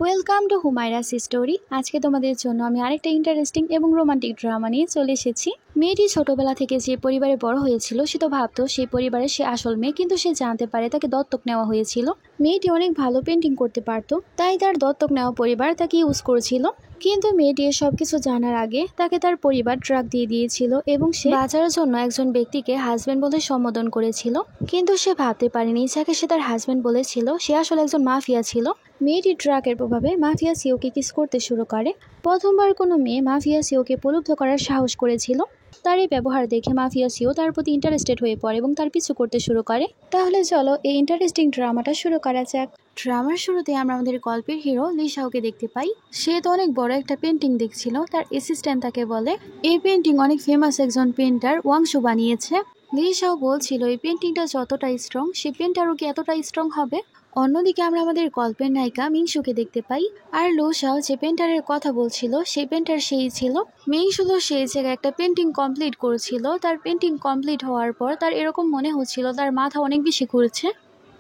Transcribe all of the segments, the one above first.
Welcome to হুমায়রাস story. আজকে তোমাদের জন্য আমি আরেকটা ইন্টারেস্টিং এবং রোমান্টিক ড্রামা নিয়ে চলে এসেছি। মেয়েটি ছোটবেলা থেকে যে পরিবারে বড় হয়েছিল সে তো ভাবতো সেই পরিবারের সে আসল মেয়ে, কিন্তু সে জানতে পারে তাকে দত্তক নেওয়া হয়েছিল। মেয়েটি অনেক ভালো পেন্টিং করতে পারতো, তাই তার দত্তক নেওয়া পরিবার তাকে ইউজ করেছিল। কিন্তু মেয়েটি সবকিছু জানার আগে তাকে তার পরিবার ড্রাগ দিয়ে দিয়েছিল এবং সে বাঁচার জন্য একজন ব্যক্তিকে হাজবেন্ড বলে সম্বোধন করেছিল। কিন্তু সে ভাবতে পারেনি যাকে সে তার হাজবেন্ড বলেছিল সে আসলে একজন মাফিয়া ছিল। মেয়েটি ড্রাগের প্রভাবে মাফিয়া সিওকে কিস করতে শুরু করে। প্রথমবার কোনো মেয়ে মাফিয়া সিওকে প্রলুব্ধ করার সাহস করেছিল। তার এই ব্যবহার দেখে মাফিয়া সিও তার প্রতি ইন্টারেস্টেড হয়ে পড়ে এবং তার পিছু করতে শুরু করে। তাহলে চলো এই ইন্টারেস্টিং ড্রামাটা শুরু করা যাক। ড্রামার শুরুতে আমরা আমাদের গল্পের হিরো লিশাওকে দেখতে পাই। সে তো অনেক বড় একটা পেন্টিং দেখছিল। তার অ্যাসিস্ট্যান্ট তাকে বলে এই পেন্টিং অনেক ফেমাস একজন পেন্টার ওয়াংশু বানিয়েছে। লিশাও বলছিল এই পেন্টিংটা যতটা স্ট্রং সে পেন্টারও কি এতটা স্ট্রং হবে। অন্যদিকে আমরা আমাদের গল্পের নায়িকা মিংশুকে দেখতে পাই। আর লুশাও যে পেন্টারের কথা বলছিল সেই পেন্টার সেই ছিল। মিংশু তো সেই জায়গায় একটা পেন্টিং কমপ্লিট করেছিল। তার পেন্টিং কমপ্লিট হওয়ার পর তার এরকম মনে হচ্ছিল তার মাথা অনেক বেশি ঘুরছে।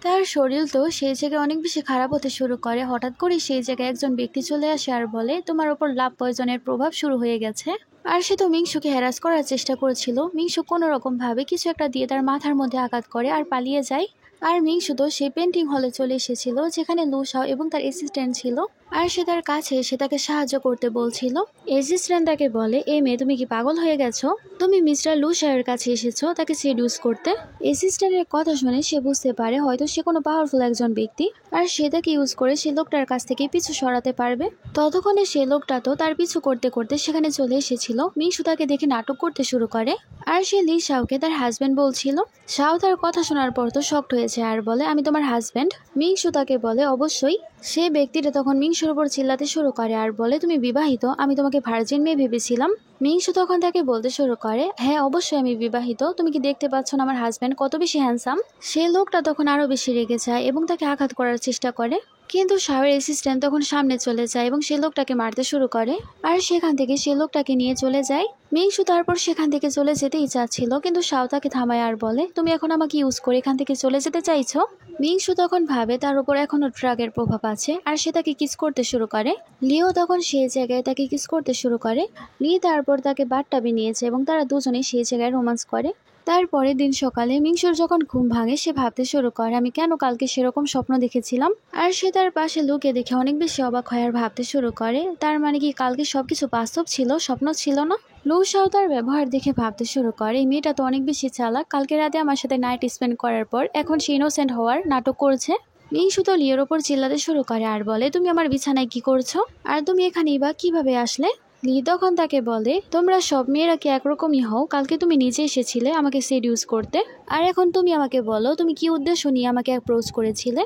তার শরীর তো সেই জায়গায় অনেক বেশি খারাপ হতে শুরু করে। হঠাৎ করে সেই জায়গায় একজন ব্যক্তি চলে আসে আর বলে তোমার ওপর লাভ পয়জনের প্রভাব শুরু হয়ে গেছে। আর সে তো মিংশুকে হ্যারাস করার চেষ্টা করেছিল। মিংশু কোনো রকম ভাবে কিছু একটা দিয়ে তার মাথার মধ্যে আঘাত করে আর পালিয়ে যায়। আর মিংশু তো সেই পেন্টিং হলে চলে এসেছিল যেখানে লুশাও এবং তার অ্যাসিস্ট্যান্ট ছিল। আর সে তার কাছে এসে তাকে সাহায্য করতে বলছিল। অ্যাসিস্ট্যান্ট তাকে বলে এই মেয়ে তুমি কি পাগল হয়ে গেছো? তুমি মিস্টার লুশাওয়ের কাছে এসেছো তাকে সেডিউস করতে। অ্যাসিস্ট্যান্টের কথা শুনে সে বুঝতে পারে হয়তো সে কোনো পাওয়ারফুল একজন ব্যক্তি আর সে তাকে ইউজ করে সে লোকটার কাছ থেকে পিছু সরাতে পারবে। ততক্ষণে সে লোকটা তো তার পিছু করতে করতে সেখানে চলে এসেছিল। মিংশু তাকে দেখে নাটক করতে শুরু করে আর সে লিশাওকে তার হাজবেন্ড বলছিল। শাও তার কথা শোনার পর তো শকড হয়েছে আর বলে আমি তোমার হাজবেন্ড। মিংশু তাকে বলে অবশ্যই। সে ব্যক্তিটা তখন মিংশুর উপর চিল্লাতে শুরু করে আর বলে তুমি বিবাহিত, আমি তোমাকে ভার্জিন মেয়ে ভেবেছিলাম। মিংশু তখন তাকে বলতে শুরু করে হ্যাঁ অবশ্যই আমি বিবাহিত, তুমি কি দেখতে পাচ্ছ না আমার হাজবেন্ড কত বেশি হ্যান্ডসাম। সে লোকটা তখন আরো বেশি রেগে যায় এবং তাকে আঘাত করার চেষ্টা করে। কিন্তু শাওয়ের অ্যাসিস্ট্যান্ট তখন সামনে চলে যায় এবং সে লোকটাকে মারতে শুরু করে আর সেখান থেকে সে লোকটাকে নিয়ে চলে যায়। মিংশু তারপর সেখান থেকে চলে যেতেই চাচ্ছিল কিন্তু শাও তাকে থামায় আর বলে তুমি এখন আমাকে ইউজ করে এখান থেকে চলে যেতে চাইছো। মিংশু তখন ভাবে তার উপর এখনো ড্রাগের প্রভাব আছে আর সে তাকে কিস করতে শুরু করে। লিও তখন সেই জায়গায় তাকে কিস করতে শুরু করে। লি তারপর তাকে বাথটাবে নিয়েছে এবং তারা দুজনেই সেই জায়গায় রোমান্স করে। তারপরের দিন সকালে মিংশুর যখন ঘুম ভাঙে সে ভাবতে শুরু করে আমি কেন কালকে সেরকম স্বপ্ন দেখেছিলাম। আর সে তার পাশে লুকে দেখে অনেক বেশি অবাক হয় আর ভাবতে শুরু করে তার মানে কি কালকে সবকিছু বাস্তব ছিল, স্বপ্ন ছিল না। লুশাও তার ব্যবহার দেখে ভাবতে শুরু করে এই মেয়েটা তো অনেক বেশি চালাক, কালকে রাতে আমার সাথে নাইট স্পেন্ড করার পর এখন সে ইনোসেন্ট হওয়ার নাটক করছে। মিংশু তো লিওর ওপর চিল্লাতে শুরু করে আর বলে তুমি আমার বিছানায় কি করছো আর তুমি এখানেই বা কিভাবে আসলে। লি তখন তাকে বলে তোমরা সব মেয়েরা কি একরকমই হও, কালকে তুমি নিজে এসেছিলে আমাকে সেডিউস করতে আর এখন তুমি আমাকে বলো তুমি কি উদ্দেশ্য নিয়ে আমাকে অ্যাপ্রোচ করেছিলে।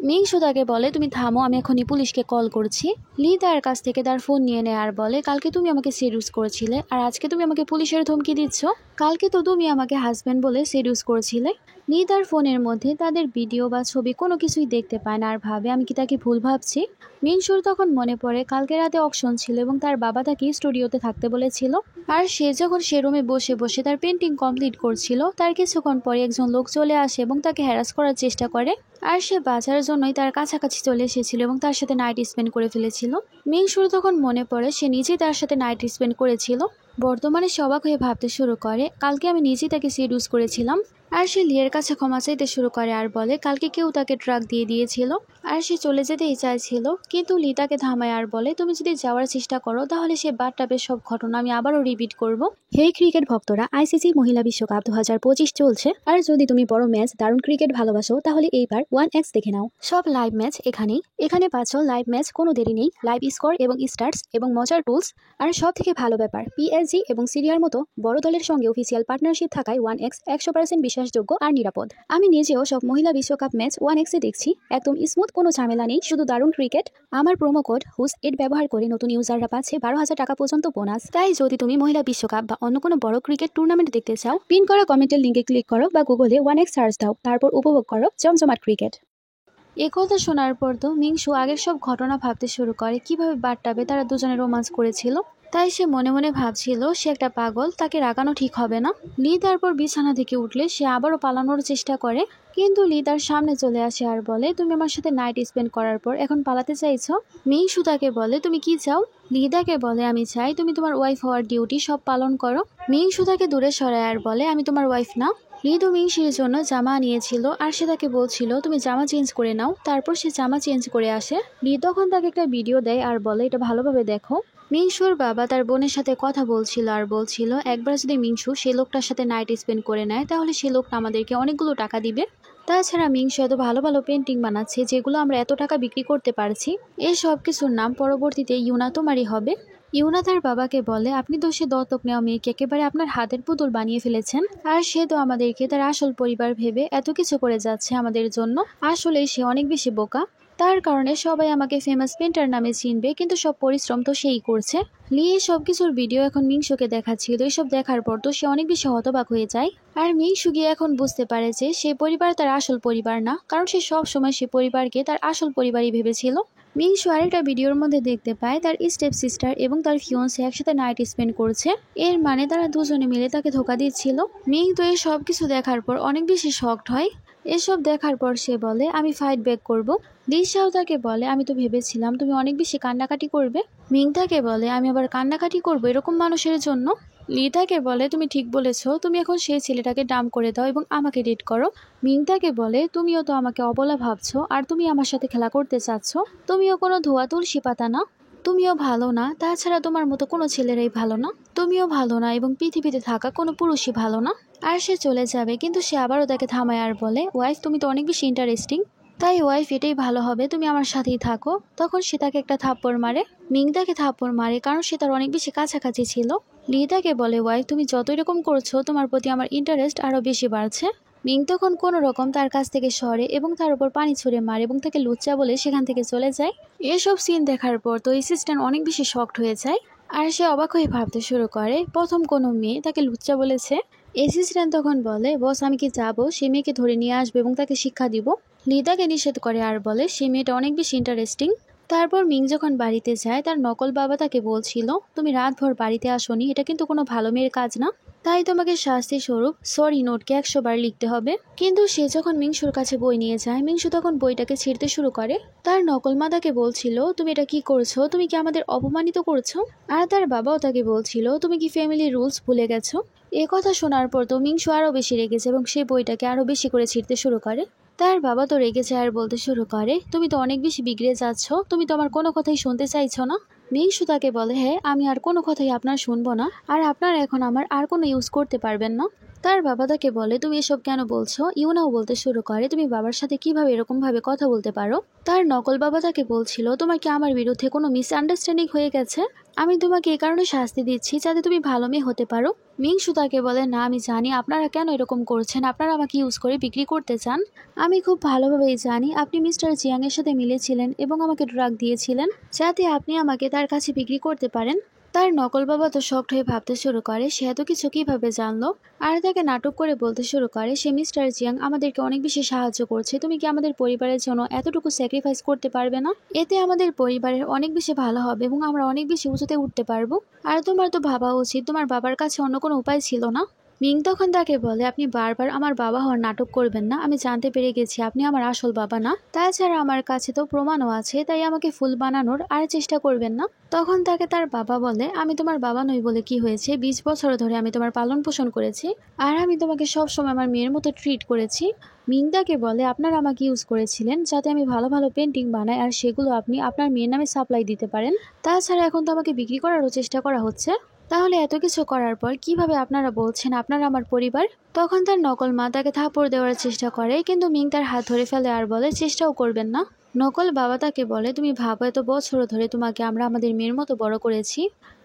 মিংশু তাকে বলে তুমি থামো, আমি এখনই পুলিশকে কল করছি। লি তার কাছ থেকে তার ফোন নিয়ে নেয় আর বলে কালকে তুমি আমাকে সেডিউস করেছিলে আর আজকে তুমি আমাকে পুলিশের ধমকি দিচ্ছ। কালকে তো তুমি আমাকে হাজবেন্ড বলে সেডিউস করেছিলে। লি তার ফোনের মধ্যে তাদের ভিডিও বা ছবি কোনো কিছুই দেখতে পায় না আর ভাবে আমি কি তাকে ভুল ভাবছি। মিংশুর তখন মনে পড়ে কালকে রাতে অকশন ছিল এবং তার বাবা তাকে স্টুডিওতে থাকতে বলেছিল। আর সে যখন সে রুমে বসে বসে তার পেন্টিং কমপ্লিট করছিল তার কিছুক্ষণ পরে একজন লোক চলে আসে এবং তাকে হ্যারাস করার চেষ্টা করে। আর সে বাঁচার জন্যই তার কাছাকাছি চলে এসেছিল এবং তার সাথে নাইট স্পেন্ড করে ফেলেছিল। মিংশুর তখন মনে পড়ে সে নিজেই তার সাথে নাইট স্পেন্ড করেছিল। বর্তমানে সে অবাক হয়ে ভাবতে শুরু করে কালকে আমি নিজেই তাকে সেডিউস করেছিলাম। আর সে লিয়ের কাছে ক্ষমা চাইতে শুরু করে আর বলে কালকে কেউ তাকে ড্রাগ দিয়ে দিয়েছিল। আর সে চলে যেতেই চাইছিল কিন্তু লি তাকে থামায় আর বলে তুমি যদি যাওয়ার চেষ্টা করো তাহলে সে বাথটাবের সব ঘটনা আমি আবারও রিপিট করব। হে ক্রিকেট ভক্তরা, আইসিসি মহিলা বিশ্বকাপ 2025 চলছে। আর যদি তুমি বড় ম্যাচ দারুণ ক্রিকেট ভালোবাসো তাহলে এইবার 1x দেখে নাও। সব লাইভ ম্যাচ এখানেই। এখানে পাচ্ছ লাইভ ম্যাচ, কোনো দেরি নেই, লাইভ স্কোর এবং স্টার্টস এবং মজার টুলস। আর সব থেকে ভালো ব্যাপার পিএসজি এবং সিরিয়ার মতো বড় দলের সঙ্গে অফিসিয়াল পার্টনারশিপ থাকায় 1x 100% বিশ্বাসযোগ্য আর নিরাপদ। আমি নিজেও সব মহিলা বিশ্বকাপ ম্যাচ 1x এ দেখছি। একদম স্মুথ, কোনো ঝামেলা নেই, শুধু দারুণ ক্রিকেট। আমার প্রোমো কোড হুস8 ব্যবহার করে নতুন ইউজাররা পাচ্ছে 12,000 টাকা পর্যন্ত বোনাস। তাই যদি তুমি মহিলা বিশ্বকাপ বা অন্য কোনো বড় ক্রিকেট টুর্নামেন্ট দেখতে চাও, পিন করা কমেন্টের লিঙ্কে ক্লিক করো বা গুগলে 1x সার্চ দাও, তারপর উপভোগ করো জমজমাট ক্রিকেট। এ কথা শোনার পর তো মিংশু আগের সব ঘটনা ভাবতে শুরু করে কিভাবে বাথটাবে তারা দুজনে রোমান্স করেছিল। তাই সে মনে মনে ভাবছিল সে একটা পাগল, তাকে রাগানো ঠিক হবে না। লি তারপর বিছানা থেকে উঠলে সে আবারও পালানোর চেষ্টা করে, কিন্তু লি তার সামনে চলে আসে আর বলে, তুমি আমার সাথে নাইট স্পেন্ড করার পর এখন পালাতে চাইছো? মিংসু তাকে বলে, তুমি কি চাও? লি তাকে বলে, আমি চাই তুমি তোমার ওয়াইফ হওয়ার ডিউটি সব পালন করো। মিংসু তাকে দূরে সরায় আর বলে, আমি তোমার ওয়াইফ না। লি তো মিংসির জন্য জামা নিয়েছিল আর সে তাকে বলছিল তুমি জামা চেঞ্জ করে নাও। তারপর সে জামা চেঞ্জ করে আসে। লি তখন তাকে একটা ভিডিও দেয় আর বলে, এটা ভালোভাবে দেখো। মিংসুর বাবা তার বোনের সাথে কথা বলছিল আর বলছিল, একবার যদি মিংসু সে লোকটার সাথে নাইট স্পেন্ড করে নেয় তাহলে সে লোকটা আমাদেরকে অনেকগুলো টাকা দিবে। তাছাড়া মিংসু এত ভালো ভালো পেন্টিং বানাচ্ছে যেগুলো আমরা এত টাকা বিক্রি করতে পারছি। এই সব কিছুর নাম পরবর্তীতে ইউনা তোমারই হবে। ইউনা তার বাবাকে বলে, আপনি তো সে দত্তক নেওয়া মেয়েকে একেবারে আপনার হাতের পুতুল বানিয়ে ফেলেছেন, আর সে তো আমাদেরকে তার আসল পরিবার ভেবে এত কিছু করে যাচ্ছে আমাদের জন্য। আসলে সে অনেক বেশি বোকা, তার কারণে সবাই আমাকে ফেমাস পেন্টার নামে চিনবে, কিন্তু সব পরিশ্রম তো সেই করছে। লি সব কিছুর ভিডিও এখন মিংসুকে দেখাচ্ছিল। এসব দেখার পর তো সে অনেক বেশি হতবাক হয়ে যায়। আর মিংসু গিয়ে এখন বুঝতে পারে যে সে পরিবার তার আসল পরিবার না, কারণ সে সব সময় সে পরিবারকে তার আসল পরিবারই ভেবেছিল। মিংসু আরেকটা ভিডিওর মধ্যে দেখতে পায় তার স্টেপ সিস্টার এবং তার ফিয়ন্সে একসাথে নাইট স্পেন্ড করছে। এর মানে তারা দুজনে মিলে তাকে ধোকা দিচ্ছিল। মিং তো এই সব কিছু দেখার পর অনেক বেশি শকড হয়। এসব দেখার পর সে বলে, আমি ফাইট ব্যাক করব। লিসাও তাকে বলে, আমি তো ভেবেছিলাম তুমি অনেক বেশি কান্নাকাটি করবে। মিং তাকে বলে, আমি আবার কান্নাকাটি করবো এরকম মানুষের জন্য? লি তাকে বলে, তুমি ঠিক বলেছো, তুমি এখন সেই ছেলেটাকে ডাম্প করে দাও এবং আমাকে ডেট করো। মিং তাকে বলে, তুমিও তো আমাকে অবলা ভাবছো আর তুমি আমার সাথে খেলা করতে চাচ্ছ। তুমিও কোনো ধোয়া তুলসী পাতা না, তুমিও ভালো না, তাছাড়া তোমার মতো কোনো ছেলেরাই ভালো না, তুমিও ভালো না এবং পৃথিবীতে থাকা কোনো পুরুষই ভালো না। আর সে চলে যাবে, কিন্তু সে আবারও তাকে থামায় আর বলে, ওয়াইফ তুমি তো অনেক বেশি ইন্টারেস্টিং, তাই ওয়াইফ এটাই ভালো হবে তুমি আমার সাথেই থাকো। তখন সে তাকে একটা থাপ্পড় মারে। মিং তাকে থাপ্পড় মারে কারণ সে তার অনেক বেশি কাছাকাছি ছিল। লি তাকে বলে, ওয়াইফ তুমি যত এরকম করছো তোমার প্রতি আমার ইন্টারেস্ট আরো বেশি বাড়ছে। মিং তখন কোনো রকম তার কাছ থেকে সরে এবং তার উপর পানি ছুঁড়ে মারে এবং তাকে লুচ্চা বলে সেখান থেকে চলে যায়। এসব সিন দেখার পর তো অ্যাসিস্ট্যান্ট অনেক বেশি শকড হয়ে যায় আর সে অবাক হয়ে ভাবতে শুরু করে প্রথম কোনো মেয়ে তাকে লুচ্চা বলেছে। অ্যাসিস্ট্যান্ট তখন বলে, বস আমি কি যাবো সে মেয়েকে ধরে নিয়ে আসবো এবং তাকে শিক্ষা দিব? লি তাকে নিষেধ করে আর বলে, সে মেয়েটা অনেক বেশি ইন্টারেস্টিং। তারপর মিং যখন বাড়িতে যায় তার নকল বাবা তাকে বলছিল, তুমি রাতভর বাড়িতে আসোনি, এটা কিন্তু কোনো ভালো মেয়ের কাজ না, তাই তোমাকে শাস্তি স্বরূপ সরি নোটকে 100 বার লিখতে হবে। কিন্তু সে যখন মিংসুর কাছে বই নিয়ে যায়, মিংসু তখন বইটাকে ছিঁড়তে শুরু করে। তার নকল মা তাকে বলছিল, তুমি এটা কি করছো, তুমি কি আমাদের অপমানিত করছো? আর তার বাবাও তাকে বলছিল, তুমি কি ফ্যামিলি রুলস ভুলে গেছো? এ কথা শোনার পর তো মিংসু আরো বেশি রেগেছে এবং সেই বইটাকে আরো বেশি করে ছিঁড়তে শুরু করে। তার বাবা তো রেগে যায় আর বলতে শুরু করে, তুমি তো অনেক বেশি বিগড়ে যাচ্ছ, তুমি তো আমার কোনো কথাই শুনতে চাইছো না। মিংসু তাকে বলে, হ্যাঁ আমি আর কোনো কথাই আপনার শুনবো না, আর আপনারা এখন আমার আর কোনো ইউজ করতে পারবেন না। তার বাবা তাকে বলে, তুমি এসব কেন বলছো? ইউনাও বলতে শুরু করে, তুমি বাবার সাথে কিভাবে এরকম ভাবে কথা বলতে পারো? তার নকল বাবা তাকে বলছিল, তোমার কি আমার বিরুদ্ধে কোনো মিসআন্ডারস্ট্যান্ডিং হয়ে গেছে? আমি তোমাকে এই কারণে শাস্তি দিচ্ছি যাতে তুমি ভালো মেয়ে হতে পারো। মিংসু তাকে বলে, না আমি জানি আপনারা কেন এরকম করছেন, আপনারা আমাকে ইউজ করে বিক্রি করতে চান। আমি খুব ভালোভাবেই জানি আপনি মিস্টার জিয়াং এর সাথে মিলেছিলেন এবং আমাকে ড্রাগ দিয়েছিলেন যাতে আপনি আমাকে তার কাছে বিক্রি করতে পারেন। তার নকল বাবা তো শকড হয়ে ভাবতে শুরু করে সে এত কিছু কিভাবে জানলো, আর তাকে নাটক করে বলতে শুরু করে, সে মিস্টার জিয়াং আমাদেরকে অনেক বেশি সাহায্য করছে, তুমি কি আমাদের পরিবারের জন্য এতটুকু স্যাক্রিফাইস করতে পারবে না? এতে আমাদের পরিবারের অনেক বেশি ভালো হবে এবং আমরা অনেক বেশি উঁচুতে উঠতে পারবো। আর তোমার তো ভাবা উচিত তোমার বাবার কাছে অন্য কোনো উপায় ছিল না। মিং তখন তাকে বলে, আপনি বারবার আমার বাবা হওয়ার নাটক করবেন না, আমি জানতে পেরে গেছি আপনি আমার আসল বাবা না, তাছাড়া আমার কাছে তো প্রমাণও আছে, তাই আমাকে ফুল বানানোর আর চেষ্টা করবেন না। তখন তাকে তার বাবা বলে, আমি তোমার বাবা নই বলে কি হয়েছে, 20 বছর ধরে আমি তোমার পালন পোষণ করেছি আর আমি তোমাকে সবসময় আমার মেয়ের মতো ট্রিট করেছি। মিং তাকে বলে, আপনারা আমাকে ইউজ করেছিলেন যাতে আমি ভালো ভালো পেন্টিং বানাই আর সেগুলো আপনি আপনার মেয়ের নামে সাপ্লাই দিতে পারেন, তাছাড়া এখন তো আমাকে বিক্রি করারও চেষ্টা করা হচ্ছে। তাহলে এত কিছু করার পর কিভাবে আপনারা বলছেন আপনারা আমার পরিবার? তখন তার নকল মা তাকে থাপড় দেওয়ার চেষ্টা করে, কিন্তু মিং তার হাত ধরে ফেলে আর বলে, চেষ্টাও করবেন না। নকল বাবা তাকে বলে, তুমি ভাবো এত বছর ধরে তোমাকে আমরা আমাদের মেয়ের মতো বড় করেছি,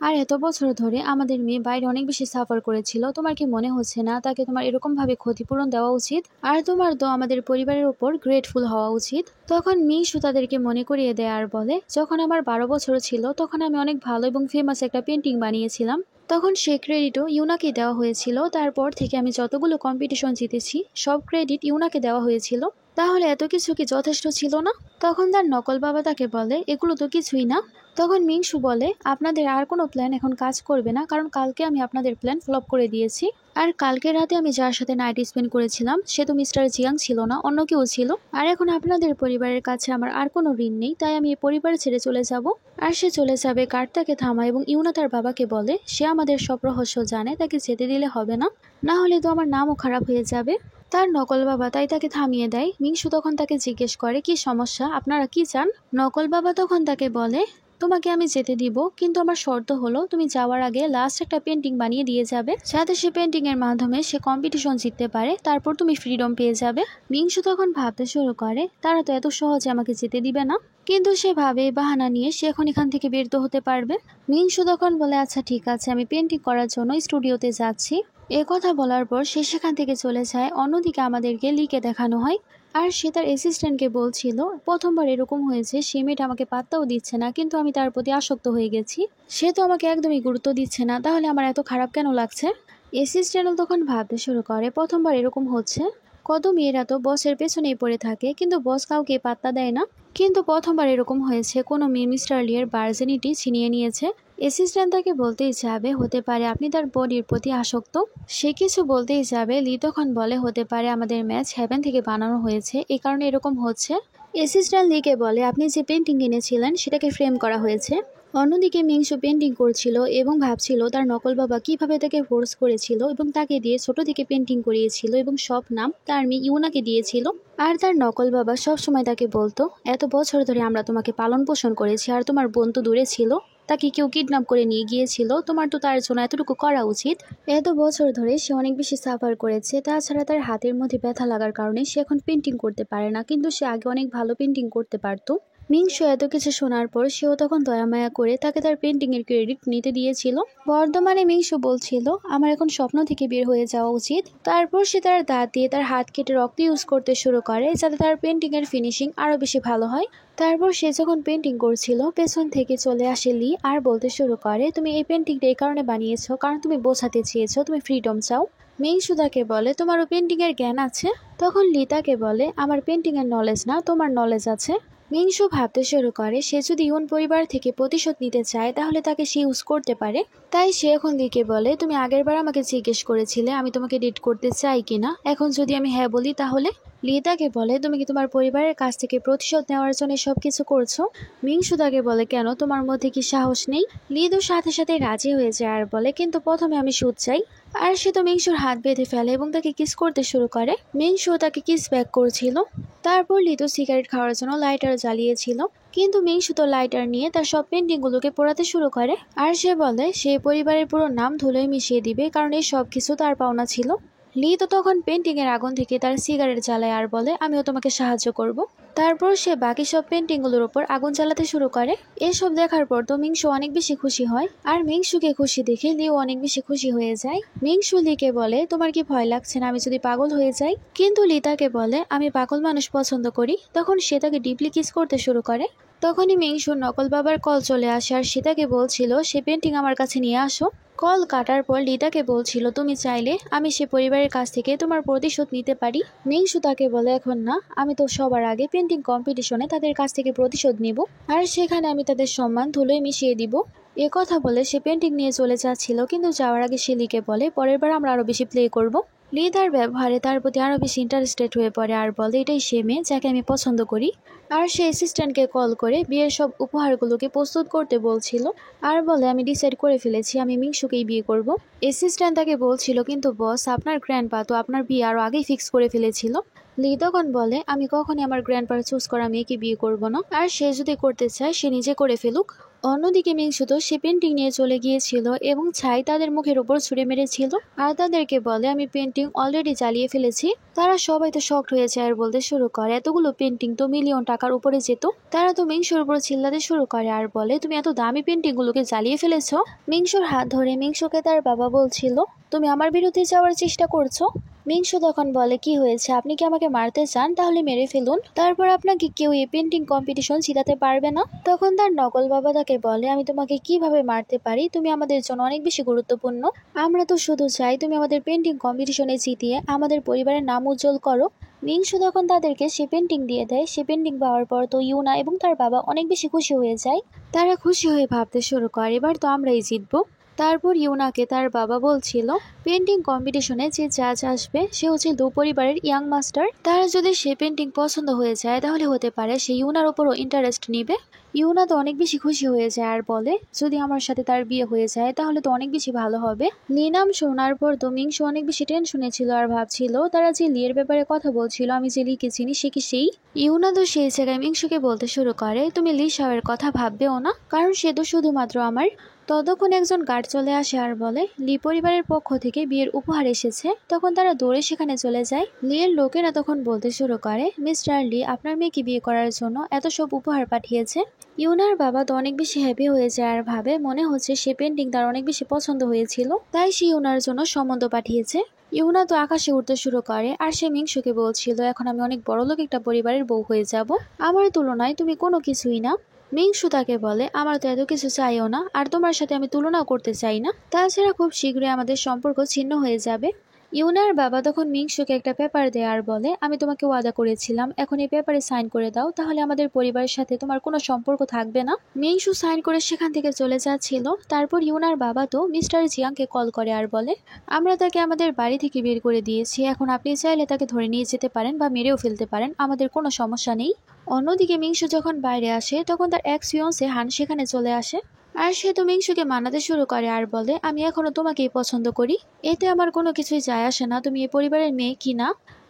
আর এত বছর ধরে আমাদের মেয়ে বাইরে অনেক বেশি সাফার করেছিল, তোমার কি মনে হচ্ছে না তাকে তোমার এরকম ভাবে ক্ষতিপূরণ দেওয়া উচিত? আর তোমার তো আমাদের পরিবারের উপর গ্রেটফুল হওয়া উচিত। তখন মিংসু তাদেরকে মনে করিয়ে দেয় আর বলে, যখন আমার 12 বছর ছিল তখন আমি অনেক ভালো এবং ফেমাস একটা পেন্টিং বানিয়েছিলাম, তখন সে ক্রেডিটও ইউনাকে দেওয়া হয়েছিল। তারপর থেকে আমি যতগুলো কম্পিটিশন জিতেছি সব ক্রেডিট ইউনাকে দেওয়া হয়েছিল। তাহলে এত কিছু কি যথেষ্ট ছিল না? তখন তার নকল বাবা তাকে বলে, এগুলো তো কিছুই না। তখন মিংসু বলে, আপনাদের আর কোনো প্ল্যান এখন কাজ করবে না, কারণ কালকে আমি আপনাদের প্ল্যান ফ্লপ করে দিয়েছি। আর কালকে রাতে আমি যার সাথে নাইট স্পেন্ড করেছিলাম সে তো মিস্টার জিয়াং ছিল না, অন্য কেউ ছিল। আর এখন আপনাদের পরিবারের কাছে আমার আর কোনো ঋণ নেই, তাই আমি এই পরিবার ছেড়ে চলে যাব। আর সে চলে যাবে। কার্ড তাকে থামায় এবং ইউনা তার বাবাকে বলে, সে আমাদের সব রহস্য জানে, তাকে যেতে দিলে হবে না, না হলে তো আমার নামও খারাপ হয়ে যাবে। তার নকল বাবা তাই তাকে থামিয়ে দেয়। মিংসু তখন তাকে জিজ্ঞেস করে, কি সমস্যা, আপনারা কি চান? নকল বাবা তখন তাকে বলে, তোমাকে আমি যেতে দিব, কিন্তু আমার শর্ত হলো তুমি যাওয়ার আগে লাস্ট একটা পেন্টিং বানিয়ে দিয়ে যাবে, যাতে সে পেন্টিং এর মাধ্যমে সে কম্পিটিশন জিততে পারে, তারপর তুমি ফ্রিডম পেয়ে যাবে। মিংসু তখন ভাবতে শুরু করে, তারা তো এত সহজে আমাকে যেতে দিবে না, কিন্তু সে ভাবে বাহানা নিয়ে সে এখন এখান থেকে বের তো হতে পারবে। মিংসু তখন বলে, আচ্ছা ঠিক আছে, আমি পেন্টিং করার জন্য স্টুডিওতে যাচ্ছি। এ কথা বলার পর সে সেখান থেকে চলে যায়। অন্যদিকে আমাদেরকে লিকে দেখানো হয়, আর সে তার অ্যাসিস্ট্যান্টকে বলছিল, প্রথমবার এরকম হয়েছে, সে মেয়েটা আমাকে পাত্তাও দিচ্ছে না, কিন্তু আমি তার প্রতি আসক্ত হয়ে গেছি। সে তো আমাকে একদমই গুরুত্ব দিচ্ছে না, তাহলে আমার এত খারাপ কেন লাগছে? অ্যাসিস্ট্যান্টও তখন ভাবতে শুরু করে, প্রথমবার এরকম হচ্ছে, কত মেয়েরা তো বসের পেছনেই পড়ে থাকে, কিন্তু বস কাউকে পাত্তা দেয় না, কিন্তু প্রথমবার এরকম হয়েছে, কোনো মেয়ে মিস্টার লিয়ের ভার্জিনিটি ছিনিয়ে নিয়েছে। অ্যাসিস্ট্যান্ট তাকে বলতেই যাবে, হতে পারে আপনি তার বডির প্রতি আসক্ত। সে কিছু বলতেই যাবে, লি তখন বলে, হতে পারে আমাদের ম্যাচ হেভেন থেকে বানানো হয়েছে, এই কারণে এরকম হচ্ছে। অ্যাসিস্ট্যান্ট লিকে বলে, আপনি যে পেন্টিং কিনেছিলেন সেটাকে ফ্রেম করা হয়েছে। অন্যদিকে মিংসু পেন্টিং করছিল এবং ভাবছিল তার নকল বাবা কিভাবে তাকে ফোর্স করেছিল এবং তাকে দিয়ে ছোট থেকে পেন্টিং করিয়েছিল এবং সব নাম তার মেয়ে ইউনাকে দিয়েছিল। আর তার নকল বাবা সব সময় তাকে বলতো, এত বছর ধরে আমরা তোমাকে পালন পোষণ করেছি, আর তোমার বোন তো দূরে ছিল, তাকে কেউ কিডন্যাপ করে নিয়ে গিয়েছিল, তোমার তো তার জন্য এতটুকু করা উচিত। এত বছর ধরে সে অনেক বেশি সাফার করেছে, তাছাড়া তার হাতের মধ্যে ব্যথা লাগার কারণে সে এখন পেন্টিং করতে পারে না, কিন্তু সে আগে অনেক ভালো পেন্টিং করতে পারতো। মিংসু এত কিছু শোনার পর সেও তখন দয়ামায়া করে তাকে তার পেন্টিং এর ক্রেডিট নিতে দিয়েছিল। বর্তমানে মিংসু বলছিল, আমার এখন স্বপ্ন থেকে বের হয়ে যাওয়া উচিত। তারপর সে তার দাঁত দিয়ে তার হাত কেটে রক্ত ইউজ করতে শুরু করে, যাতে তার পেন্টিং এর ফিনিশিং আরো বেশি ভালো হয়। তারপর সে যখন পেন্টিং করছিল, পেছন থেকে চলে আসে লি আর বলতে শুরু করে, তুমি এই পেন্টিংটা এই কারণে বানিয়েছো কারণ তুমি বোঝাতে চেয়েছো তুমি ফ্রিডম চাও। মিংসু তাকে বলে, তোমারও পেন্টিং এর জ্ঞান আছে? তখন লি তাকে বলে, আমার পেন্টিং এর নলেজ না, তোমার নলেজ আছে। মিংসু ভাবতে শুরু করে, সে যদি ইউন পরিবার থেকে প্রতিশোধ নিতে চায় তাহলে তাকে সে ইউজ করতে পারে। তাই সে এখন লিকে বলে, তুমি আগেরবার আমাকে জিজ্ঞেস করেছিলে আমি তোমাকে ডেট করতে চাই কিনা, এখন যদি আমি হ্যাঁ বলি তাহলে? লি তাকে বলে, তুমি কি তোমার পরিবারের কাছ থেকে প্রতিশোধ নেওয়ার জন্য সবকিছু করছো? মিংসু তাকে বলে, কেন, তোমার মধ্যে কি সাহস নেই? লি তো সাথে সাথে রাজি হয়ে যায় আর বলে, কিন্তু প্রথমে আমি সুদ চাই। আর সে তো মিংসুর হাত বেঁধে ফেলে এবং তাকে কিস করতে শুরু করে। মিংসু তাকে কিস ব্যাক করছিল। তারপর লিতো সিগারেট খাওয়ার জন্য লাইটার জ্বালিয়েছিল, কিন্তু মিংসু তো লাইটার নিয়ে তার সব পেন্টিং গুলোকে পোড়াতে শুরু করে। আর সে বলে সে পরিবারের পুরো নাম ধুলোয় মিশিয়ে দিবে, কারণ এই সব কিছু তার পাওনা ছিল। লি তো তখন পেন্টিং এর আগুন থেকে তার সিগারেট জ্বালায় আর বলে, আমিও তোমাকে সাহায্য করব। তারপর সে বাকি সব পেন্টিং গুলোর উপর আগুন জ্বালাতে শুরু করে। এসব দেখার পর তো মিংসু অনেক বেশি খুশি হয়, আর মিংসুকে খুশি দেখে লিও অনেক বেশি খুশি হয়ে যায়। মিংসু লিকে বলে, তোমার কি ভয় লাগছে না আমি যদি পাগল হয়ে যাই? কিন্তু লি তাকে বলে, আমি পাগল মানুষ পছন্দ করি। তখন সে তাকে ডিপলি কিস করতে শুরু করে। তখনই মিংসুর নকল বাবার কল চলে আসে, আর সে তাকে বলছিল, সে পেন্টিং আমার কাছে নিয়ে আসো। কল কাটার পর লিতাকে বলছিল, তুমি চাইলে আমি সে পরিবারের কাছ থেকে তোমার প্রতিশোধ নিতে পারি। মিংসু তাকে বলে, এখন না, আমি তো সবার আগে পেন্টিং কম্পিটিশনে তাদের কাছ থেকে প্রতিশোধ নিব, আর সেখানে আমি তাদের সম্মান ধুলোয় মিশিয়ে দিব। এ কথা বলে সে পেন্টিং নিয়ে চলে যাচ্ছিল, কিন্তু যাওয়ার আগে সে লিকে বলে, পরের বার আমরা আরো বেশি প্লে করব। লি তার ব্যবহারে তার প্রতি আরো বেশি ইন্টারেস্টেড হয়ে পড়ে আর বলে, এটাই সে মেয়ে যাকে আমি পছন্দ করি। আর সে অ্যাসিস্ট্যান্টকে কল করে বিয়ের সব উপহারগুলোকে প্রস্তুত করতে বলছিল, আর বলে, আমি ডিসাইড করে ফেলেছি আমি মিংসুকেই বিয়ে করব। অ্যাসিস্ট্যান্ট তাকে বলছিল, কিন্তু বস, আপনার গ্র্যান্ডপা তো আপনার বিয়ে আরো আগেই ফিক্স করে ফেলেছিল। লি তখন বলে, আমি কখনই আমার গ্র্যান্ডপার চুজ করা মেয়েকে বিয়ে করব না, আর সে যদি করতে চায় সে নিজে করে ফেলুক। অন্যদিকে মিংসু তো সে পেন্টিং নিয়ে চলে গিয়েছিল এবং ছাই তাদের মুখের উপর ছুঁড়ে মেরেছিল, আর তাদেরকে বলে, আমি পেন্টিং অলরেডি জ্বালিয়ে ফেলেছি। তারা সবাই তো শকড হয়েছে আর বলতে শুরু করে, এতগুলো পেন্টিং তো মিলিয়ন টাকার উপরে যেত। তারা তো মিংসুর উপর চিল্লাতে শুরু করে আর বলে, তুমি এত দামি পেন্টিং গুলোকে জ্বালিয়ে ফেলেছো। মিংসুর হাত ধরে মিংসুকে তার বাবা বলছিল, তুমি আমার বিরুদ্ধে যাওয়ার চেষ্টা করছো। মিংসু তখন বলে, কি হয়েছে, আপনি কি আমাকে মারতে চান? তাহলে মেরে ফেলুন, তারপর আপনাকে কেউ এই পেন্টিং কম্পিটিশন জিতাতে পারবে না। তখন তার নকল বাবা তাকে বলে, আমি তোমাকে কিভাবে মারতে পারি, তুমি আমাদের জন্য অনেক বেশি গুরুত্বপূর্ণ। আমরা তো শুধু চাই তুমি আমাদের পেন্টিং কম্পিটিশনে জিতিয়ে আমাদের পরিবারের নাম উজ্জ্বল করো। মিংসু তখন তাদেরকে সে পেন্টিং দিয়ে দেয়। সে পেন্টিং পাওয়ার পর তো ইউনা এবং তার বাবা অনেক বেশি খুশি হয়ে যায়। তারা খুশি হয়ে ভাবতে শুরু করে, এবার তো আমরাই জিতবো। তারপর ইউনাকে তার বাবা বলছিল, পেন্টিং কম্পিটিশনে যে জাজ আসবে সে হচ্ছে দু পরিবারের ইয়াং মাস্টার। তারা যদি সে পেন্টিং পছন্দ হয়ে যায় তাহলে হতে পারে সে ইউনার ওপরও ইন্টারেস্ট নিবে। ইউনা তো অনেক বেশি খুশি হয়ে যায় আর বলে, যদি আমার সাথে তার বিয়ে হয়ে যায় তাহলে তো অনেক বেশি ভালো হবে। লি নাম শোনার পর তো মিংসু অনেক বেশি টেনশনে ছিল আর ভাবছিল তারা যে লিয়ের ব্যাপারে কথা বলছিল, আমি যে লিকে চিনি সে কি সেই? ইউনা তো সেই জায়গায় মিংসুকে বলতে শুরু করে, তুমি লি শাওয়ের কথা ভাববেও না, কারণ সে তো শুধুমাত্র আমার। ততক্ষণ একজন গার্ড চলে আসে আর বলে, লি পরিবারের পক্ষ থেকে বিয়ের উপহার এসেছে। তখন তারা দৌড়ে সেখানে চলে যায়। লিয়ের লোকেরা তখন বলতে শুরু করে, মিস্টার লি আপনার মেয়েকে বিয়ে করার জন্য এত সব উপহার পাঠিয়েছে। ইউনার বাবা তো অনেক বেশি হ্যাপি হয়ে যায় আর ভাবে মনে হচ্ছে সে পেন্টিং তার অনেক বেশি পছন্দ হয়েছিল, তাই সে ইউনার জন্য সম্বন্ধ পাঠিয়েছে। ইউনা তো আকাশে উঠতে শুরু করে আর সে মিংসুকে বলছিল, এখন আমি অনেক বড়লোক একটা পরিবারের বউ হয়ে যাব, আমার তুলনায় তুমি কোনো কিছুই না। মিংসু তাকে বলে, আমার তো এত কিছু চাইও না, আর তোমার সাথে আমি তুলনাও করতে চাই না, তাছাড়া খুব শীঘ্রই আমাদের সম্পর্ক ছিন্ন হয়ে যাবে। ইউনার বাবা তখন মিংসুকে একটা পেপার দেয় আর বলে, আমি তোমাকে ওয়াদা করেছিলাম, এখন এই পেপারে সাইন করে দাও, তাহলে আমাদের পরিবারের সাথে তোমার কোনো সম্পর্ক থাকবে না। মিংসু সাইন করে সেখান থেকে চলে যাচ্ছিল। তারপর ইউনার বাবা তো মিস্টার জিয়াংকে কল করে আর বলে, আমরা তাকে আমাদের বাড়ি থেকে বের করে দিয়েছি, এখন আপনি চাইলে তাকে ধরে নিয়ে যেতে পারেন বা মেরেও ফেলতে পারেন, আমাদের কোনো সমস্যা নেই। অন্যদিকে মিংসু যখন বাইরে আসে তখন তার এক্স ফিয়ন্সে হান সেখানে চলে আসে আর সে তো মিংসুকে মানাতে শুরু করে আর বলে, আমি এখনো তোমাকেই পছন্দ করি, এতে আমার কোনো কিছুই যায় আসে না তুমি এই পরিবারের মেয়ে কি না।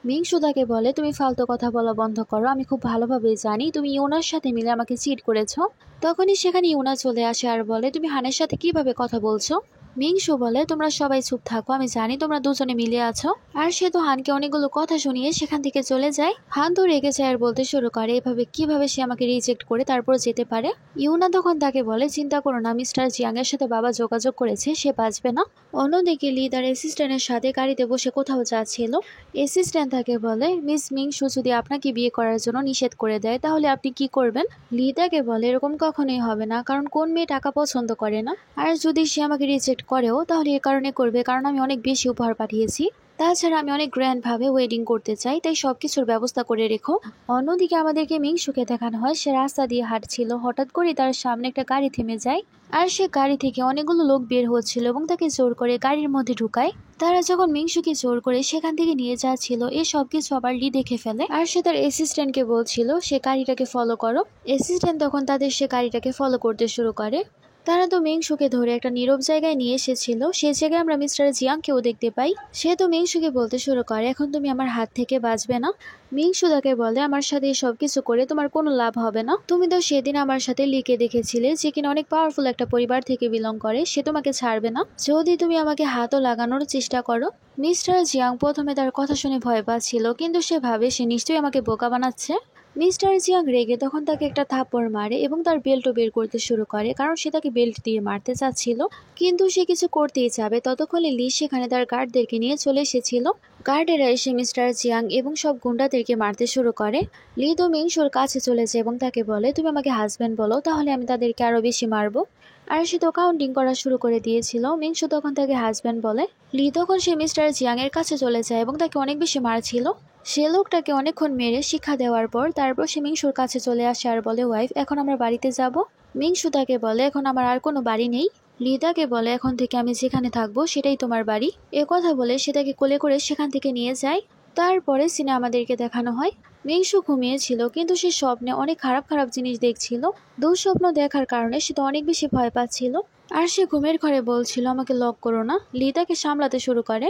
মিংসু তাকে বলে, তুমি ফালতু কথা বলা বন্ধ করো, আমি খুব ভালোভাবেই জানি তুমি ইউনার সাথে মিলে আমাকে চিট করেছো। তখনই সেখানে ইউনা চলে আসে আর বলে, তুমি হানের সাথে কিভাবে কথা বলছো? মিংসু বলে, তোমরা সবাই চুপ থাকো, আমি জানি তোমরা দুজনে মিলে আছো। আর সে তো হানকে অনেকগুলো কথা শুনিয়ে সেখান থেকে চলে যায়। হান তো রেগে যায় আর বলতে শুরু করে, এভাবে কিভাবে সে আমাকে রিজেক্ট করে তারপর যেতে পারে। ইউনা তখন তাকে বলে, চিন্তা করো না, মিস্টার জিয়াং এর সাথে বাবা যোগাযোগ করেছে, সে বাঁচবে না। অন্যদিকে লি তার অ্যাসিস্ট্যান্টের সাথে গাড়িতে বসে কোথাও যাচ্ছিল। অ্যাসিস্ট্যান্ট তাকে বলে, মিস মিংসু যদি আপনাকে বিয়ে করার জন্য নিষেধ করে দেয় তাহলে আপনি কি করবেন? লি তাকে বলে, এরকম কখনোই হবে না, কারণ কোন মেয়ে টাকা পছন্দ করে না, আর যদি সে আমাকে রিজেক্ট করেও তাহলে এ কারণে করবে কারণ আমি অনেক বেশি উপহার পাঠিয়েছি, তাছাড়া আমি অনেক গ্র্যান্ড ভাবে ওয়েডিং করতে চাই, তাই সবকিছুর ব্যবস্থা করে রেখো। অন্যদিকে আমাদেরকে মিংসুকে দেখানো হয় সে রাস্তা দিয়ে হাঁটছিল, হঠাৎ করে তার সামনে একটা গাড়ি থেমে যায় আর সে গাড়ি থেকে অনেকগুলো লোক বের হচ্ছিল এবং তাকে জোর করে গাড়ির মধ্যে ঢুকায়। তারা যখন মিংসুকে জোর করে সেখান থেকে নিয়ে যাচ্ছিল এই সব কিছু আবার লি দেখে ফেলে আর সে তার অ্যাসিস্ট্যান্টকে বলছিল সে গাড়িটাকে ফলো করো। অ্যাসিস্ট্যান্ট তখন তাদের সে গাড়িটাকে ফলো করতে শুরু করে। তারা তো মিংসুকে ধরে একটা নীরব জায়গায় নিয়ে এসেছিল, সে জায়গায় আমরা মিস্টার জিয়াংকেও দেখতে পাই। সে তো মিংসুকে বলতে শুরু করে, এখন তুমি আমার হাত থেকে বাঁচবে না। মিংসু তাকে বলে, আমার সাথে সবকিছু করে তোমার কোনো লাভ হবে না, তুমি তো সেদিন আমার সাথে লিকে দেখেছিলে যে কিনা অনেক পাওয়ারফুল একটা পরিবার থেকে বিলং করে, সে তোমাকে ছাড়বে না যদি তুমি আমাকে হাতও লাগানোর চেষ্টা করো। মিস্টার জিয়াং প্রথমে তার কথা শুনে ভয় পাচ্ছিল, কিন্তু সে ভাবে সে নিশ্চয়ই আমাকে বোকা বানাচ্ছে। মিস্টার জিয়াং রেগে তখন তাকে একটা থাপ্পড় মারে এবং তার বেল্টও বের করতে শুরু করে, কারণ সে তাকে বেল্ট দিয়ে মারতে চাচ্ছিল, কিন্তু সে কিছু করতেই চাবে। ততক্ষণে লি সেখানে তার গার্ডদেরকে নিয়ে চলে এসেছিল। গার্ডেরা এসে মিস্টার জিয়াং এবং সব গুন্ডাদেরকে মারতে শুরু করে। লি তো মিংসুর কাছে চলে যায় এবং তাকে বলে, তুমি আমাকে হাজব্যান্ড বলো, তাহলে আমি তাদেরকে আরো বেশি মারবো। আর সে তো কাউন্টিং করা শুরু করে দিয়েছিল। মিংসু তখন তাকে হাজব্যান্ড বলে। লি তখন সে মিস্টার জিয়াং এর কাছে চলে যায় এবং তাকে অনেক বেশি মারছিল। সে লোকটাকে অনেকক্ষণ মেরে শিক্ষা দেওয়ার পর তারপর সে মিংসুর কাছে চলে আসে আর বলে, ওয়াইফ এখন আমরা বাড়িতে যাব। মিংসু তাকে বলে, এখন আমার আর কোনো বাড়ি নেই। লি তাকে বলে, এখন থেকে আমি যেখানে থাকবো সেটাই তোমার বাড়ি। এ কথা বলে সে তাকে কোলে করে সেখান থেকে নিয়ে যায়। তারপরে সিনে আমাদেরকে দেখানো হয় মিংসু ঘুমিয়েছিল, কিন্তু সে স্বপ্নে অনেক খারাপ খারাপ জিনিস দেখছিল। দুঃস্বপ্ন দেখার কারণে সে তো অনেক বেশি ভয় পাচ্ছিল আর সে ঘুমের ঘরে বলছিল, আমাকে লক করো না। লি তাকে সামলাতে শুরু করে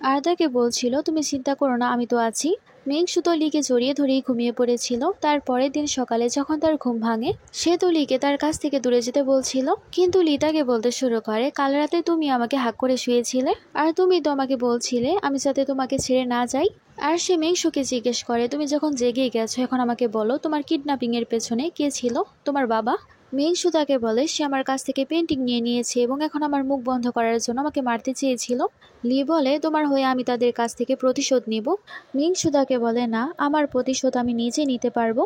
আর তাকে বলছিল, তুমি চিন্তা করো না, আমি তো আছি। মিংসু তো লিকে জড়িয়ে ধরেই ঘুমিয়ে পড়েছিল। তারপরের দিন সকালে যখন তার ঘুম ভাঙে সে তো লিকে তার কাছ থেকে দূরে যেতে বলছিল, কিন্তু লি তাকে বলতে শুরু করে, কাল রাতে তুমি আমাকে হাক করে শুয়েছিলে আর তুমি তো আমাকে বলছিলে আমি যাতে তোমাকে ছেড়ে না যাই। আর সে মিংসুকে জিজ্ঞেস করে, তুমি যখন জেগে গেছো এখন আমাকে বলো তোমার কিডন্যাপিং এর পেছনে কে ছিল? তোমার বাবা? মিংসু তাকে বলে সে আমার কাছ থেকে পেন্টিং নিয়ে নিয়েছে এবং এখন আমার মুখ বন্ধ করার জন্য আমাকে মারতে চেয়েছিল। লি বলে তোমার হয়ে আমি তাদের কাছ থেকে প্রতিশোধ নিব। মিংসু তাকে বলে না, আমার প্রতিশোধ আমি নিজে নিতে পারবো।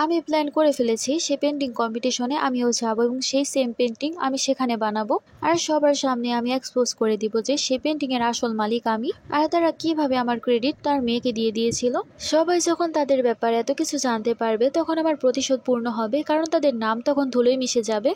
আমি প্ল্যান করে ফেলেছি সে পেন্টিং কম্পিটিশনে আমিও যাব এবং সেই সেম পেন্টিং আমি সেখানে বানাবো আর সবার সামনে আমি এক্সপোজ করে দিব যে সে পেন্টিং এর আসল মালিক আমি আর তারা কিভাবে আমার ক্রেডিট তার মেয়েকে দিয়ে দিয়েছিল। সবাই যখন তাদের ব্যাপারে এত কিছু জানতে পারবে তখন আমার প্রতিশোধ পূর্ণ হবে, কারণ তাদের নাম তখন ধুলোয় মিশে যাবে।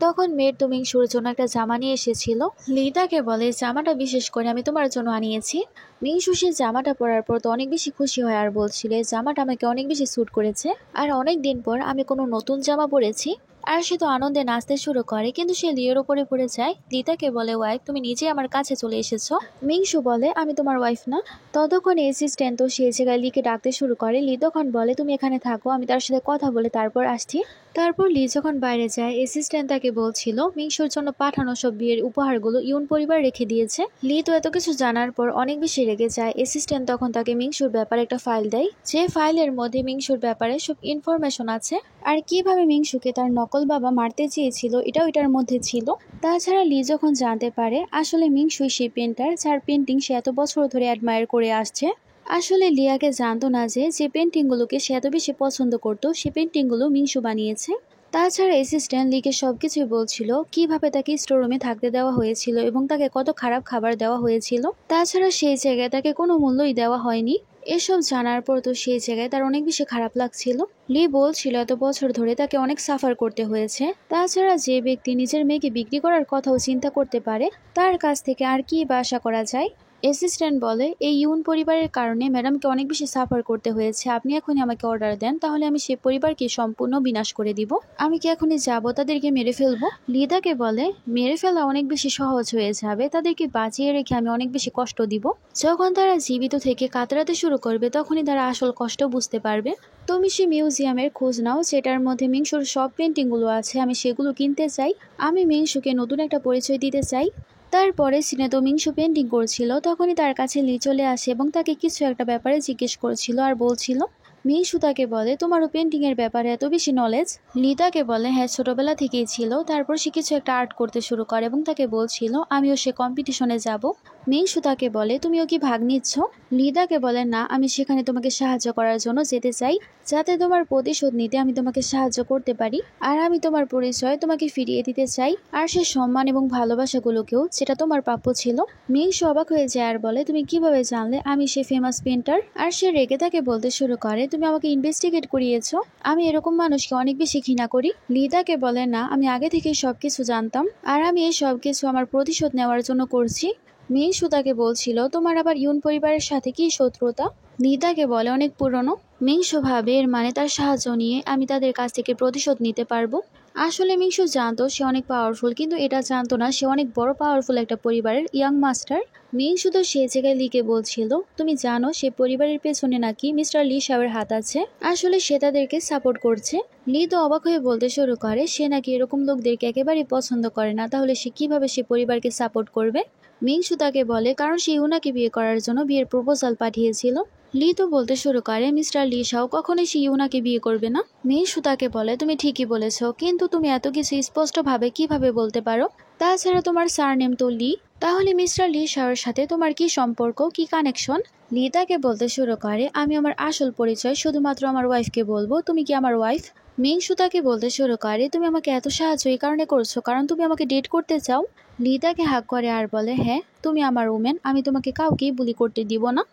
তখন মেয়ের তো মিংসুর জন্য একটা জামা নিয়ে এসেছিল। লি তাকে বলে জামাটা বিশেষ করে আমি তোমার জন্য আনিয়েছি। মিংসু সে জামাটা পরার পর তো অনেক বেশি খুশি হয় আর বলছিল জামাটা আমাকে অনেক বেশি স্যুট করেছে আর অনেক দিন পর আমি কোনো নতুন জামা পরেছি। আর সে তো আনন্দে নাচতে শুরু করে, কিন্তু সে লিওর ওপরে পড়ে যায়। লি তাকে বলে ওয়াইফ তুমি নিজে আমার কাছে চলে এসেছো। মিংসু বলে আমি তোমার ওয়াইফ না। ততক্ষণ অ্যাসিস্ট্যান্ট তো সেই জায়গায় লিকে ডাকতে শুরু করে। লি তখন বলে তুমি এখানে থাকো, আমি তার সাথে কথা বলে তারপর আসছি। তারপর লি যখন বাইরে যায় অ্যাসিস্ট্যান্ট তাকে বলছিল মিংসুর জন্য পাঠানো সব বিয়ের উপহারগুলো ইউন পরিবার রেখে দিয়েছে। লি তো এত কিছু জানার পর অনেক বেশি রেগে যায়। অ্যাসিস্ট্যান্ট তখন তাকে মিংসুর ব্যাপারে একটা ফাইল দেয়, যে ফাইলের মধ্যে মিংসুর ব্যাপারে সব ইনফরমেশন আছে আর কিভাবে মিংসুকে তার নকল বাবা মারতে চেয়েছিল এটাও এটার মধ্যে ছিল। তাছাড়া লি যখন জানতে পারে আসলে মিংসুই সেই পেন্টার যার পেন্টিং সে এত বছর ধরে অ্যাডমায়ার করে আসছে। আসলে লিয়াকে জানতো না যে পেন্টিংগুলোকে সে এত বেশি পছন্দ করতো সে পেন্টিংগুলো মিংসু বানিয়েছে। তাছাড়া অ্যাসিস্ট্যান্ট লিকে সবকিছুই বলছিল কিভাবে তাকে স্টোররুমে থাকতে দেওয়া হয়েছিল এবং তাকে কত খারাপ খাবার দেওয়া হয়েছিল। তাছাড়া সেই জায়গায় তাকে কোনো মূল্যই দেওয়া হয়নি। এসব জানার পর তো সেই জায়গায় তার অনেক বেশি খারাপ লাগছিল। লি বলছিল এত বছর ধরে তাকে অনেক সাফার করতে হয়েছে। তাছাড়া যে ব্যক্তি নিজের মেয়েকে বিক্রি করার কথাও চিন্তা করতে পারে তার কাছ থেকে আর কি বা আশা করা যায়। অ্যাসিস্ট্যান্ট বলে এই ইউন পরিবারের কারণে ম্যাডামকে অনেক বেশি সাফার করতে হয়েছে, আপনি এখনই আমাকে অর্ডার দেন তাহলে আমি সেই পরিবারকে সম্পূর্ণ বিনাশ করে দিব। আমি কি এখনই যাব তাদেরকে মেরে ফেলবো? লিদাকে বলে মেরে ফেলা অনেক বেশি সহজ হয়ে যাবে, তাদেরকে বাঁচিয়ে রেখে আমি অনেক বেশি কষ্ট দিব। যখন তারা জীবিত থেকে কাতরাতে শুরু করবে তখনই তারা আসল কষ্ট বুঝতে পারবে। তুমি সে মিউজিয়ামের খোঁজ নাও যেটার মধ্যে মিংসুর সব পেন্টিংগুলো আছে, আমি সেগুলো কিনতে চাই। আমি মিংসুকে নতুন একটা পরিচয় দিতে চাই। তারপরে সিনে তো মিংসু পেন্টিং করছিল, তখনই তার কাছে লি চলে আসে এবং তাকে কিছু একটা ব্যাপারে জিজ্ঞেস করছিল আর বলছিল। মিংসু তাকে বলে তোমারও পেন্টিং এর ব্যাপারে এত বেশি নলেজ? লি তাকে বলে হ্যাঁ ছোটবেলা থেকেই ছিল। তারপর সে কিছু একটা আর্ট করতে শুরু করে এবং তাকে বলছিল আমিও সে কম্পিটিশনে যাব। মিংসু তাকে বলে তুমিও কি ভাগ নিচ্ছ? লি তাকে বলে না, আমি সেখানে তোমাকে সাহায্য করার জন্য যেতে চাই, যাতে তোমার প্রতিশোধ নিতে আমি তোমাকে সাহায্য করতে পারি আর আমি তোমার পরিচয় তোমাকে ফিরিয়ে দিতে চাই আর সে সম্মান এবং ভালোবাসাগুলোকেও যেটা তোমার প্রাপ্য ছিল। মিংসু অবাক হয়ে যায় আর বলে তুমি কিভাবে জানলে আমি সে ফেমাস পেন্টার? আর সে রেগে তাকে বলতে শুরু করে তুমি আমাকে ইনভেস্টিগেট করিয়েছো, আমি এরকম মানুষকে অনেক বেশি ঘৃণা করি। লি তাকে বলে না, আমি আগে থেকেই সবকিছু জানতাম আর আমি এই সবকিছু আমার প্রতিশোধ নেওয়ার জন্য করছি। মিংসু তাকে বলছিল তোমার আবার ইউন পরিবারের সাথে কি শত্রুতা? লি তাকে বলে অনেক পুরনো। মিংসু ভাবে এর মানে তার সাহায্য নিয়ে আমি তাদের কাছ থেকে প্রতিশোধ নিতে পারবো। আসলে মিংসু জানতো সে অনেক পাওয়ারফুল, কিন্তু এটা জানতো না সে অনেক বড় পাওয়ারফুল একটা পরিবারের ইয়াং মাস্টার। মিংসু তো সেই জায়গায় লিকে বলছিল তুমি জানো সে পরিবারের পেছনে নাকি মিস্টার লি সাহেবের হাত আছে, আসলে সে তাদেরকে সাপোর্ট করছে। লি তো অবাক হয়ে বলতে শুরু করে সে নাকি এরকম লোকদেরকে একেবারেই পছন্দ করে না, তাহলে সে কিভাবে সে পরিবারকে সাপোর্ট করবে? মিংসু তাকে বলে কারণ সে ইউনাকে বিয়ে করার জন্য বিয়ের প্রপোজাল পাঠিয়েছিল। লি তো বলতে শুরু করে মিস্টার লি শাও কখনোই সে ইউনাকে বিয়ে করবে না। মিংসু তাকে বলে তুমি ঠিকই বলেছো, কিন্তু তুমি এত কিছু স্পষ্টভাবে কিভাবে বলতে পারো? তাছাড়া তোমার সারনেম তো লি, তাহলে মিস্টার লি শাওর সাথে তোমার কি সম্পর্ক, কি কানেকশন? লি তাকে বলতে শুরু করে আমি আমার আসল পরিচয় শুধুমাত্র আমার ওয়াইফকে বলবো, তুমি কি আমার ওয়াইফ? মিংসু তাকে বলতে শুরু করে তুমি আমাকে এত সাহায্য এই কারণে করছো কারণ তুমি আমাকে ডেট করতে চাও। লি তাকে হাক করে আর বলে হ্যাঁ তুমি আমার ওমেন, আমি তোমাকে কাউকেই বুলি করতে দিব না।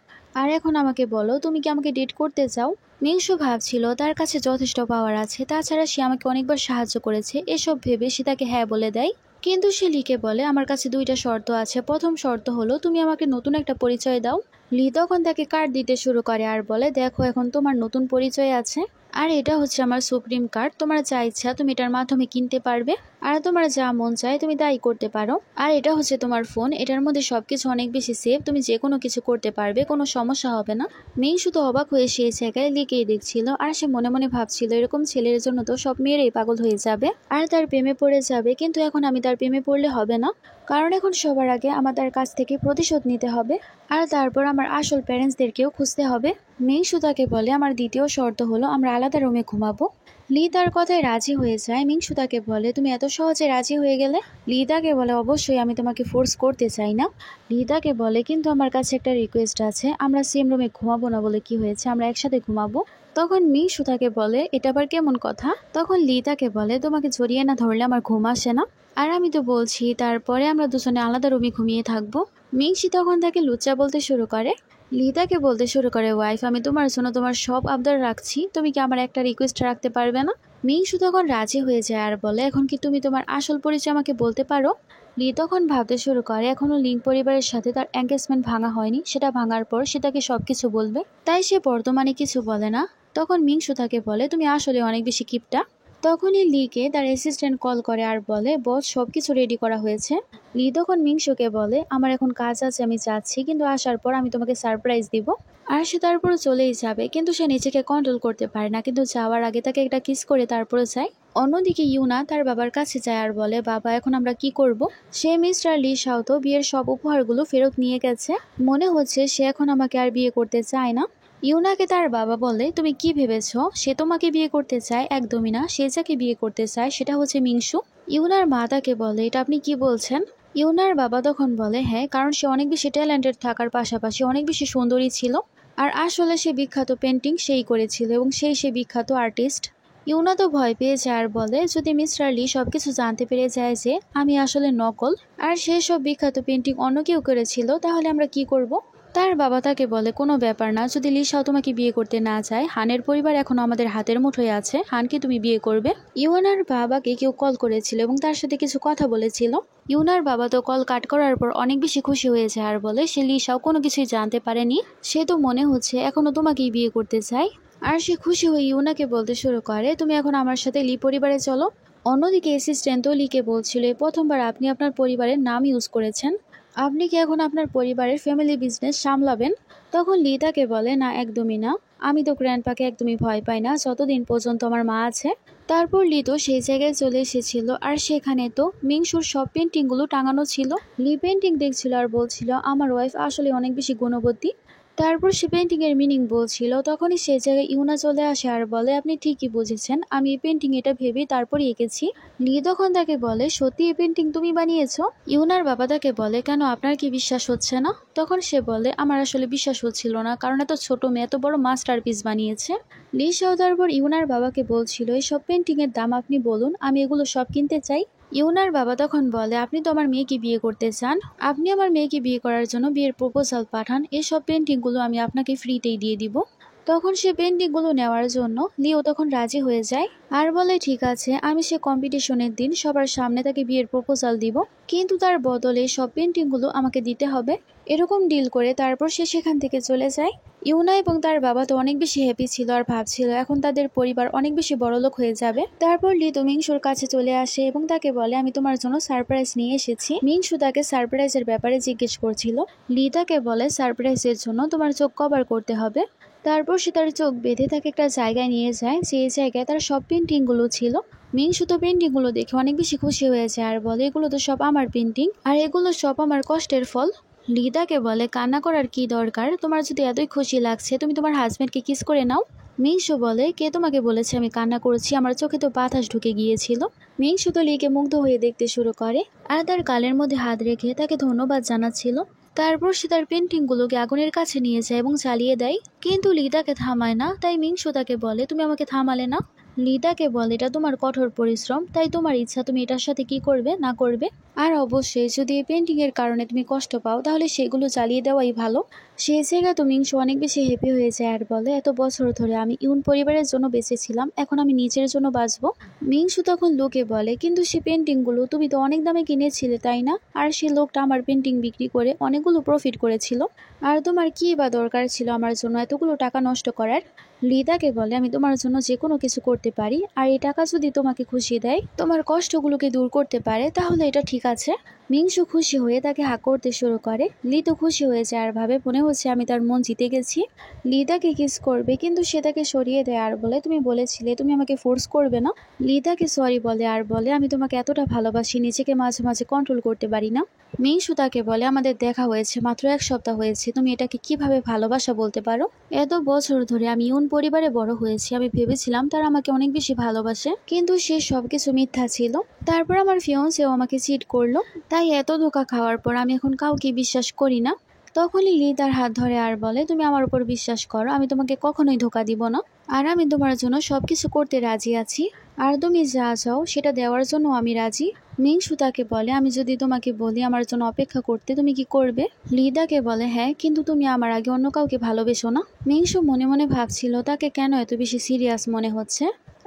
আর এখন আমাকে বলো তুমি কি আমাকে ডেট করতে চাও? মিংসু ভাবছিল তার কাছে যথেষ্ট পাওয়ার আছে, তাছাড়া সে আমাকে অনেকবার সাহায্য করেছে, এসব ভেবে সে তাকে হ্যাঁ বলে দেয়। কিন্তু সে লিকে বলে আমার কাছে দুইটা শর্ত আছে, প্রথম শর্ত হলো তুমি আমাকে নতুন একটা পরিচয় দাও। লি তখন তাকে কার্ড দিতে শুরু করে আর বলে দেখো এখন তোমার নতুন পরিচয় আছে আর এটা হচ্ছে আমার সুপ্রিম কার্ড, তোমার যা ইচ্ছা তুমি এটার মাধ্যমে কিনতে পারবে আর তোমার যা মন চায় তুমি তাই করতে পারো। আর এটা হচ্ছে তোমার ফোন, এটার মধ্যে সবকিছু অনেক বেশি সেফ, তুমি যে কোনো কিছু করতে পারবে, কোনো সমস্যা হবে না। মিংসু তো অবাক হয়ে সেই জায়গায় লিকেই দেখছিল আর সে মনে মনে ভাবছিল এরকম ছেলের জন্য তো সব মেয়েরাই পাগল হয়ে যাবে আর তার প্রেমে পড়ে যাবে, কিন্তু এখন আমি তার প্রেমে পড়লে হবে না, কারণ এখন সবার আগে আমার তার কাছ থেকে প্রতিশোধ নিতে হবে আর তারপর আমার আসল প্যারেন্টসদেরকেও খুঁজতে হবে। মিংসু তাকে বলে আমার দ্বিতীয় শর্ত হলো আমরা আলাদা রুমে ঘুমাবো। লি তার কথায় রাজি হয়ে যায়। মিংসু তাকে বলে, তুমি এত সহজে রাজি হয়ে গেলে? লি তাকে বলে, অবশ্যই, আমি তোমাকে ফোর্স করতে চাই না। লি তাকে বলে, কিন্তু আমার কাছে একটা রিকোয়েস্ট আছে, আমরা সেম রুমে ঘুমাবো না বলে কি হয়েছে, আমরা একসাথে ঘুমাবো। তখন মিংসু তাকে বলে, এটা আবার কেমন কথা? তখন লি তাকে বলে, তোমাকে জড়িয়ে না ধরলে আমার ঘুম আসে না, আর আমি তো বলছি তারপরে আমরা দুজনে আলাদা রুমে ঘুমিয়ে থাকবো। মিংসি তখন তাকে লুচ্চা বলতে শুরু করে। লি তাকে বলতে শুরু করে, ওয়াইফ, আমি তোমার জন্য তোমার সব আবদার রাখছি, তুমি কি আমার একটা রিকোয়েস্ট রাখতে পারবে না? মিংসু তখন রাজি হয়ে যায় আর বলে, এখন কি তুমি তোমার আসল পরিচয় আমাকে বলতে পারো? লি তখন ভাবতে শুরু করে, এখনো লিং পরিবারের সাথে তার এঙ্গেজমেন্ট ভাঙা হয়নি, সেটা ভাঙার পর সে তাকে সবকিছু বলবে, তাই সে বর্তমানে কিছু বলে না। তখন মিংসু তাকে বলে, তুমি আসলে অনেক বেশি কিপটা। তখনই লিকে তার অ্যাসিস্ট্যান্ট কল করে আর বলে, বস, সবকিছু রেডি করা হয়েছে। লি তখন মিংসুকে বলে, আমার এখন কাজ আছে, আমি যাচ্ছি, কিন্তু আসার পর আমি তোমাকে সারপ্রাইজ দিব। আর সে তারপর চলেই যাবে, কিন্তু সে নিজেকে কন্ট্রোল করতে পারে না, কিন্তু যাওয়ার আগে তাকে একটা কিস করে তারপরে যায়। অন্যদিকে ইউনা তার বাবার কাছে যায় আর বলে, বাবা, এখন আমরা কি করব? সে মিস্টার লি শাওতো বিয়ের সব উপহারগুলো ফেরত নিয়ে গেছে, মনে হচ্ছে সে এখন আমাকে আর বিয়ে করতে চায় না। ইউনাকে তার বাবা বলে, তুমি কি ভেবেছো সে তোমাকে বিয়ে করতে চায়? একদমই না, সে যাকে বিয়ে করতে চায় সেটা হচ্ছে মিংসু। ইউনার মা তাকে বলে, এটা আপনি কি বলছেন? ইউনার বাবা তখন বলে, হ্যাঁ, কারণ সে অনেক বেশি ট্যালেন্টেড থাকার পাশাপাশি অনেক বেশি সুন্দরী ছিল, আর আসলে সে বিখ্যাত পেন্টিং সেই করেছিল এবং সে বিখ্যাত আর্টিস্ট। ইউনা তো ভয় পেয়ে যায় আর বলে, যদি মিস্টার লি সবকিছু জানতে পেরে যায় যে আমি আসলে নকল আর সে সব বিখ্যাত পেন্টিং অন্য কেউ করেছিল, তাহলে আমরা কি করব? তার বাবা তাকে বলে, কোনো ব্যাপার না, যদি লিসাও তোমাকে বিয়ে করতে না চায়, হানের পরিবার এখনো আমাদের হাতের মুঠোয় আছে, হানকে তুমি বিয়ে করবে। ইউনার বাবাকে কেউ কল করেছিল এবং তার সাথে কিছু কথা বলেছিল। ইউনার বাবা তো কল কাট করার পর অনেক বেশি খুশি হয়ে যায় আর বলে, সে লিসাও কোনো কিছুই জানতে পারেনি, সে তো মনে হচ্ছে এখনো তোমাকেই বিয়ে করতে চায়। আর সে খুশি হয়ে ইউনাকে বলতে শুরু করে, তুমি এখন আমার সাথে লি পরিবারে চলো। অন্যদিকে অ্যাসিস্ট্যান্টও লিকে বলছিল, প্রথমবার আপনি আপনার পরিবারের নাম ইউজ করেছেন, আপনি কি এখন আপনার পরিবারের ফ্যামিলি বিজনেস সামলাবেন? তখন লি তাকে বলে, না, একদমই না, আমি তো গ্র্যান্ডপাকে একদমই ভয় পাই না, যতদিন পর্যন্ত আমার মা আছে। তারপর লি তো সেই জায়গায় চলে এসেছিল আর সেখানে তো মিংসুর সব পেন্টিংগুলো টাঙানো ছিল। লি পেন্টিং দেখছিল আর বলছিল, আমার ওয়াইফ আসলে অনেক বেশি গুণবতী। তারপর সে পেন্টিং এর মিনিং বলছিল, তখনই সেই জায়গায় ইউনা চলে আসে আর বলে, আপনি ঠিকই বুঝেছেন, আমি এই পেন্টিং এটা ভেবে তারপরে এঁকেছি। লি তখন তাকে বলে, সত্যি এই পেন্টিং তুমি বানিয়েছো? ইউনার বাবা তাকে বলে, কেন, আপনার কি বিশ্বাস হচ্ছে না? তখন সে বলে, আমার আসলে বিশ্বাস হচ্ছিল না, কারণ এত ছোট মেয়ে এত বড় মাস্টারপিস বানিয়েছে। লি শাও তারপর ইউনার বাবাকে বলছিল, এই সব পেন্টিং এর দাম আপনি বলুন, আমি এগুলো সব কিনতে চাই। ইউনার বাবা তখন বলে, আপনি তো আমার মেয়েকে বিয়ে করতে চান, আপনি আমার মেয়েকে বিয়ে করার জন্য বিয়ের প্রপোজাল পাঠান, এসব পেন্টিংগুলো আমি আপনাকে ফ্রিতেই দিয়ে দিব। তখন সে পেন্টিংগুলো নেওয়ার জন্য লিও তখন রাজি হয়ে যায় আর বলে, ঠিক আছে, আমি সে কম্পিটিশনের দিন সবার সামনে তাকে বিয়ের প্রপোজাল দিব, কিন্তু তার বদলে সব পেন্টিংগুলো আমাকে দিতে হবে। এরকম ডিল করে তারপর সে সেখান থেকে চলে যায়। ইউনা এবং তার বাবা তো অনেক বেশি হ্যাপি ছিল আর ভাবছিল এখন তাদের পরিবার অনেক বেশি বড়লোক হয়ে যাবে। তারপর লি তো মিংসুর কাছে চলে আসে এবং তাকে বলে, আমি তোমার জন্য সারপ্রাইজ নিয়ে এসেছি। মিংসু তাকে সারপ্রাইজের ব্যাপারে জিজ্ঞেস করছিল। লি তাকে বলে, সারপ্রাইজের জন্য তোমার চোখ কভার করতে হবে। তারপর সে তার চোখ বেঁধে তাকে একটা জায়গায় নিয়ে যায়, যে জায়গায় তার সব পেন্টিংগুলো ছিল। মিংসু তো পেন্টিংগুলো দেখে অনেক বেশি খুশি হয়ে যায় আর বলে, এগুলো তো সব আমার পেন্টিং আর এগুলো সব আমার কষ্টের ফল। লি তাকে বলে, কান্না করার কি দরকার, তোমার যদি এতই খুশি লাগছে তুমি তোমার হাজবেন্ডকে কিস করে নাও। মিংসু বলে, কে তোমাকে বলেছে আমি কান্না করছি, আমার চোখে তো বাতাস ঢুকে গিয়েছিল। মিংসু তো লিকে মুগ্ধ হয়ে দেখতে শুরু করে আর তার গালের মধ্যে হাত রেখে তাকে ধন্যবাদ জানাচ্ছিল। তারপর সে তার পেন্টিংগুলোকে আগুনের কাছে নিয়ে যায় এবং জ্বালিয়ে দেয়, কিন্তু লি তাকে থামায় না। তাই মিংসু তাকে বলে, তুমি আমাকে থামালে না। লি তাকে বলে, এটা তোমার কঠোর পরিশ্রম, তাই তোমার ইচ্ছা তুমি এটার সাথে কি করবে না করবে, আর অবশ্যই যদি এই পেন্টিং এর কারণে তুমি কষ্ট পাও তাহলে সেগুলো জ্বালিয়ে দেওয়াই ভালো। সেই জায়গায় তো মিংসু অনেক বেশি হ্যাপি হয়ে যায় আর বলে, এত বছর ধরে আমি ইউন পরিবারের জন্য বেঁচেছিলাম, এখন আমি নিজের জন্য বাঁচবো। মিংসু তখন লোকে বলে, কিন্তু সে পেন্টিংগুলো তুমি তো অনেক দামে কিনেছিলে তাই না, আর সে লোকটা আমার পেন্টিং বিক্রি করে অনেকগুলো প্রফিট করেছিল, আর তোমার কি বা দরকার ছিল আমার জন্য এতগুলো টাকা নষ্ট করার। লি তাকে বলে, আমি তোমার জন্য যে কোনো কিছু করতে পারি, আর এই টাকা যদি তোমাকে খুশি দেয়, তোমার কষ্টগুলোকে দূর করতে পারে, তাহলে এটা ঠিক আছে। মিংসু খুশি হয়ে তাকে হাক করতে শুরু করে। লি তো খুশি হয়ে যায় আর ভাবে মনে হচ্ছে আমি তার মন জিতে গেছি। লি তাকে কিস করবে কিন্তু সে তাকে সরিয়ে দেয় আর বলে তুমি বলেছিলে তুমি আমাকে ফোর্স করবে না। লি তাকে সরি বলে আর বলে আমি তোমাকে এতটা ভালোবাসি নিজেকে মাঝে মাঝে কন্ট্রোল করতে পারি না। মিংসু তাকে বলে আমাদের দেখা হয়েছে মাত্র 1 সপ্তাহ হয়েছে, তুমি এটাকে কিভাবে ভালোবাসা বলতে পারো? এত বছর ধরে আমি ইউন পরিবারে বড় হয়েছি, আমি ভেবেছিলাম তারা আমাকে অনেক বেশি ভালোবাসে, কিন্তু সে সবকিছু মিথ্যা ছিল। তারপর আমার ফিয়ন্সেও আমাকে চিট করলো, তাই এত ধোঁকা খাওয়ার পর আমি এখন কাউকে বিশ্বাস করি না। তখনই লি তার হাত ধরে আর বলে তুমি আমার উপর বিশ্বাস করো, আমি তোমাকে কখনোই ধোঁকা দিব না, আর আমি তোমার জন্য সবকিছু করতে রাজি আছি, আর তুমি যা চাও সেটা দেওয়ার জন্য আমি রাজি। মিংসু তাকে বলে আমি যদি তোমাকে বলি আমার জন্য অপেক্ষা করতে তুমি কি করবে? লিদাকে বলে হ্যাঁ, কিন্তু তুমি আমার আগে অন্য কাউকে ভালোবেসো না। মিংসু মনে মনে ভাবছিল তাকে কেন এত বেশি সিরিয়াস মনে হচ্ছে।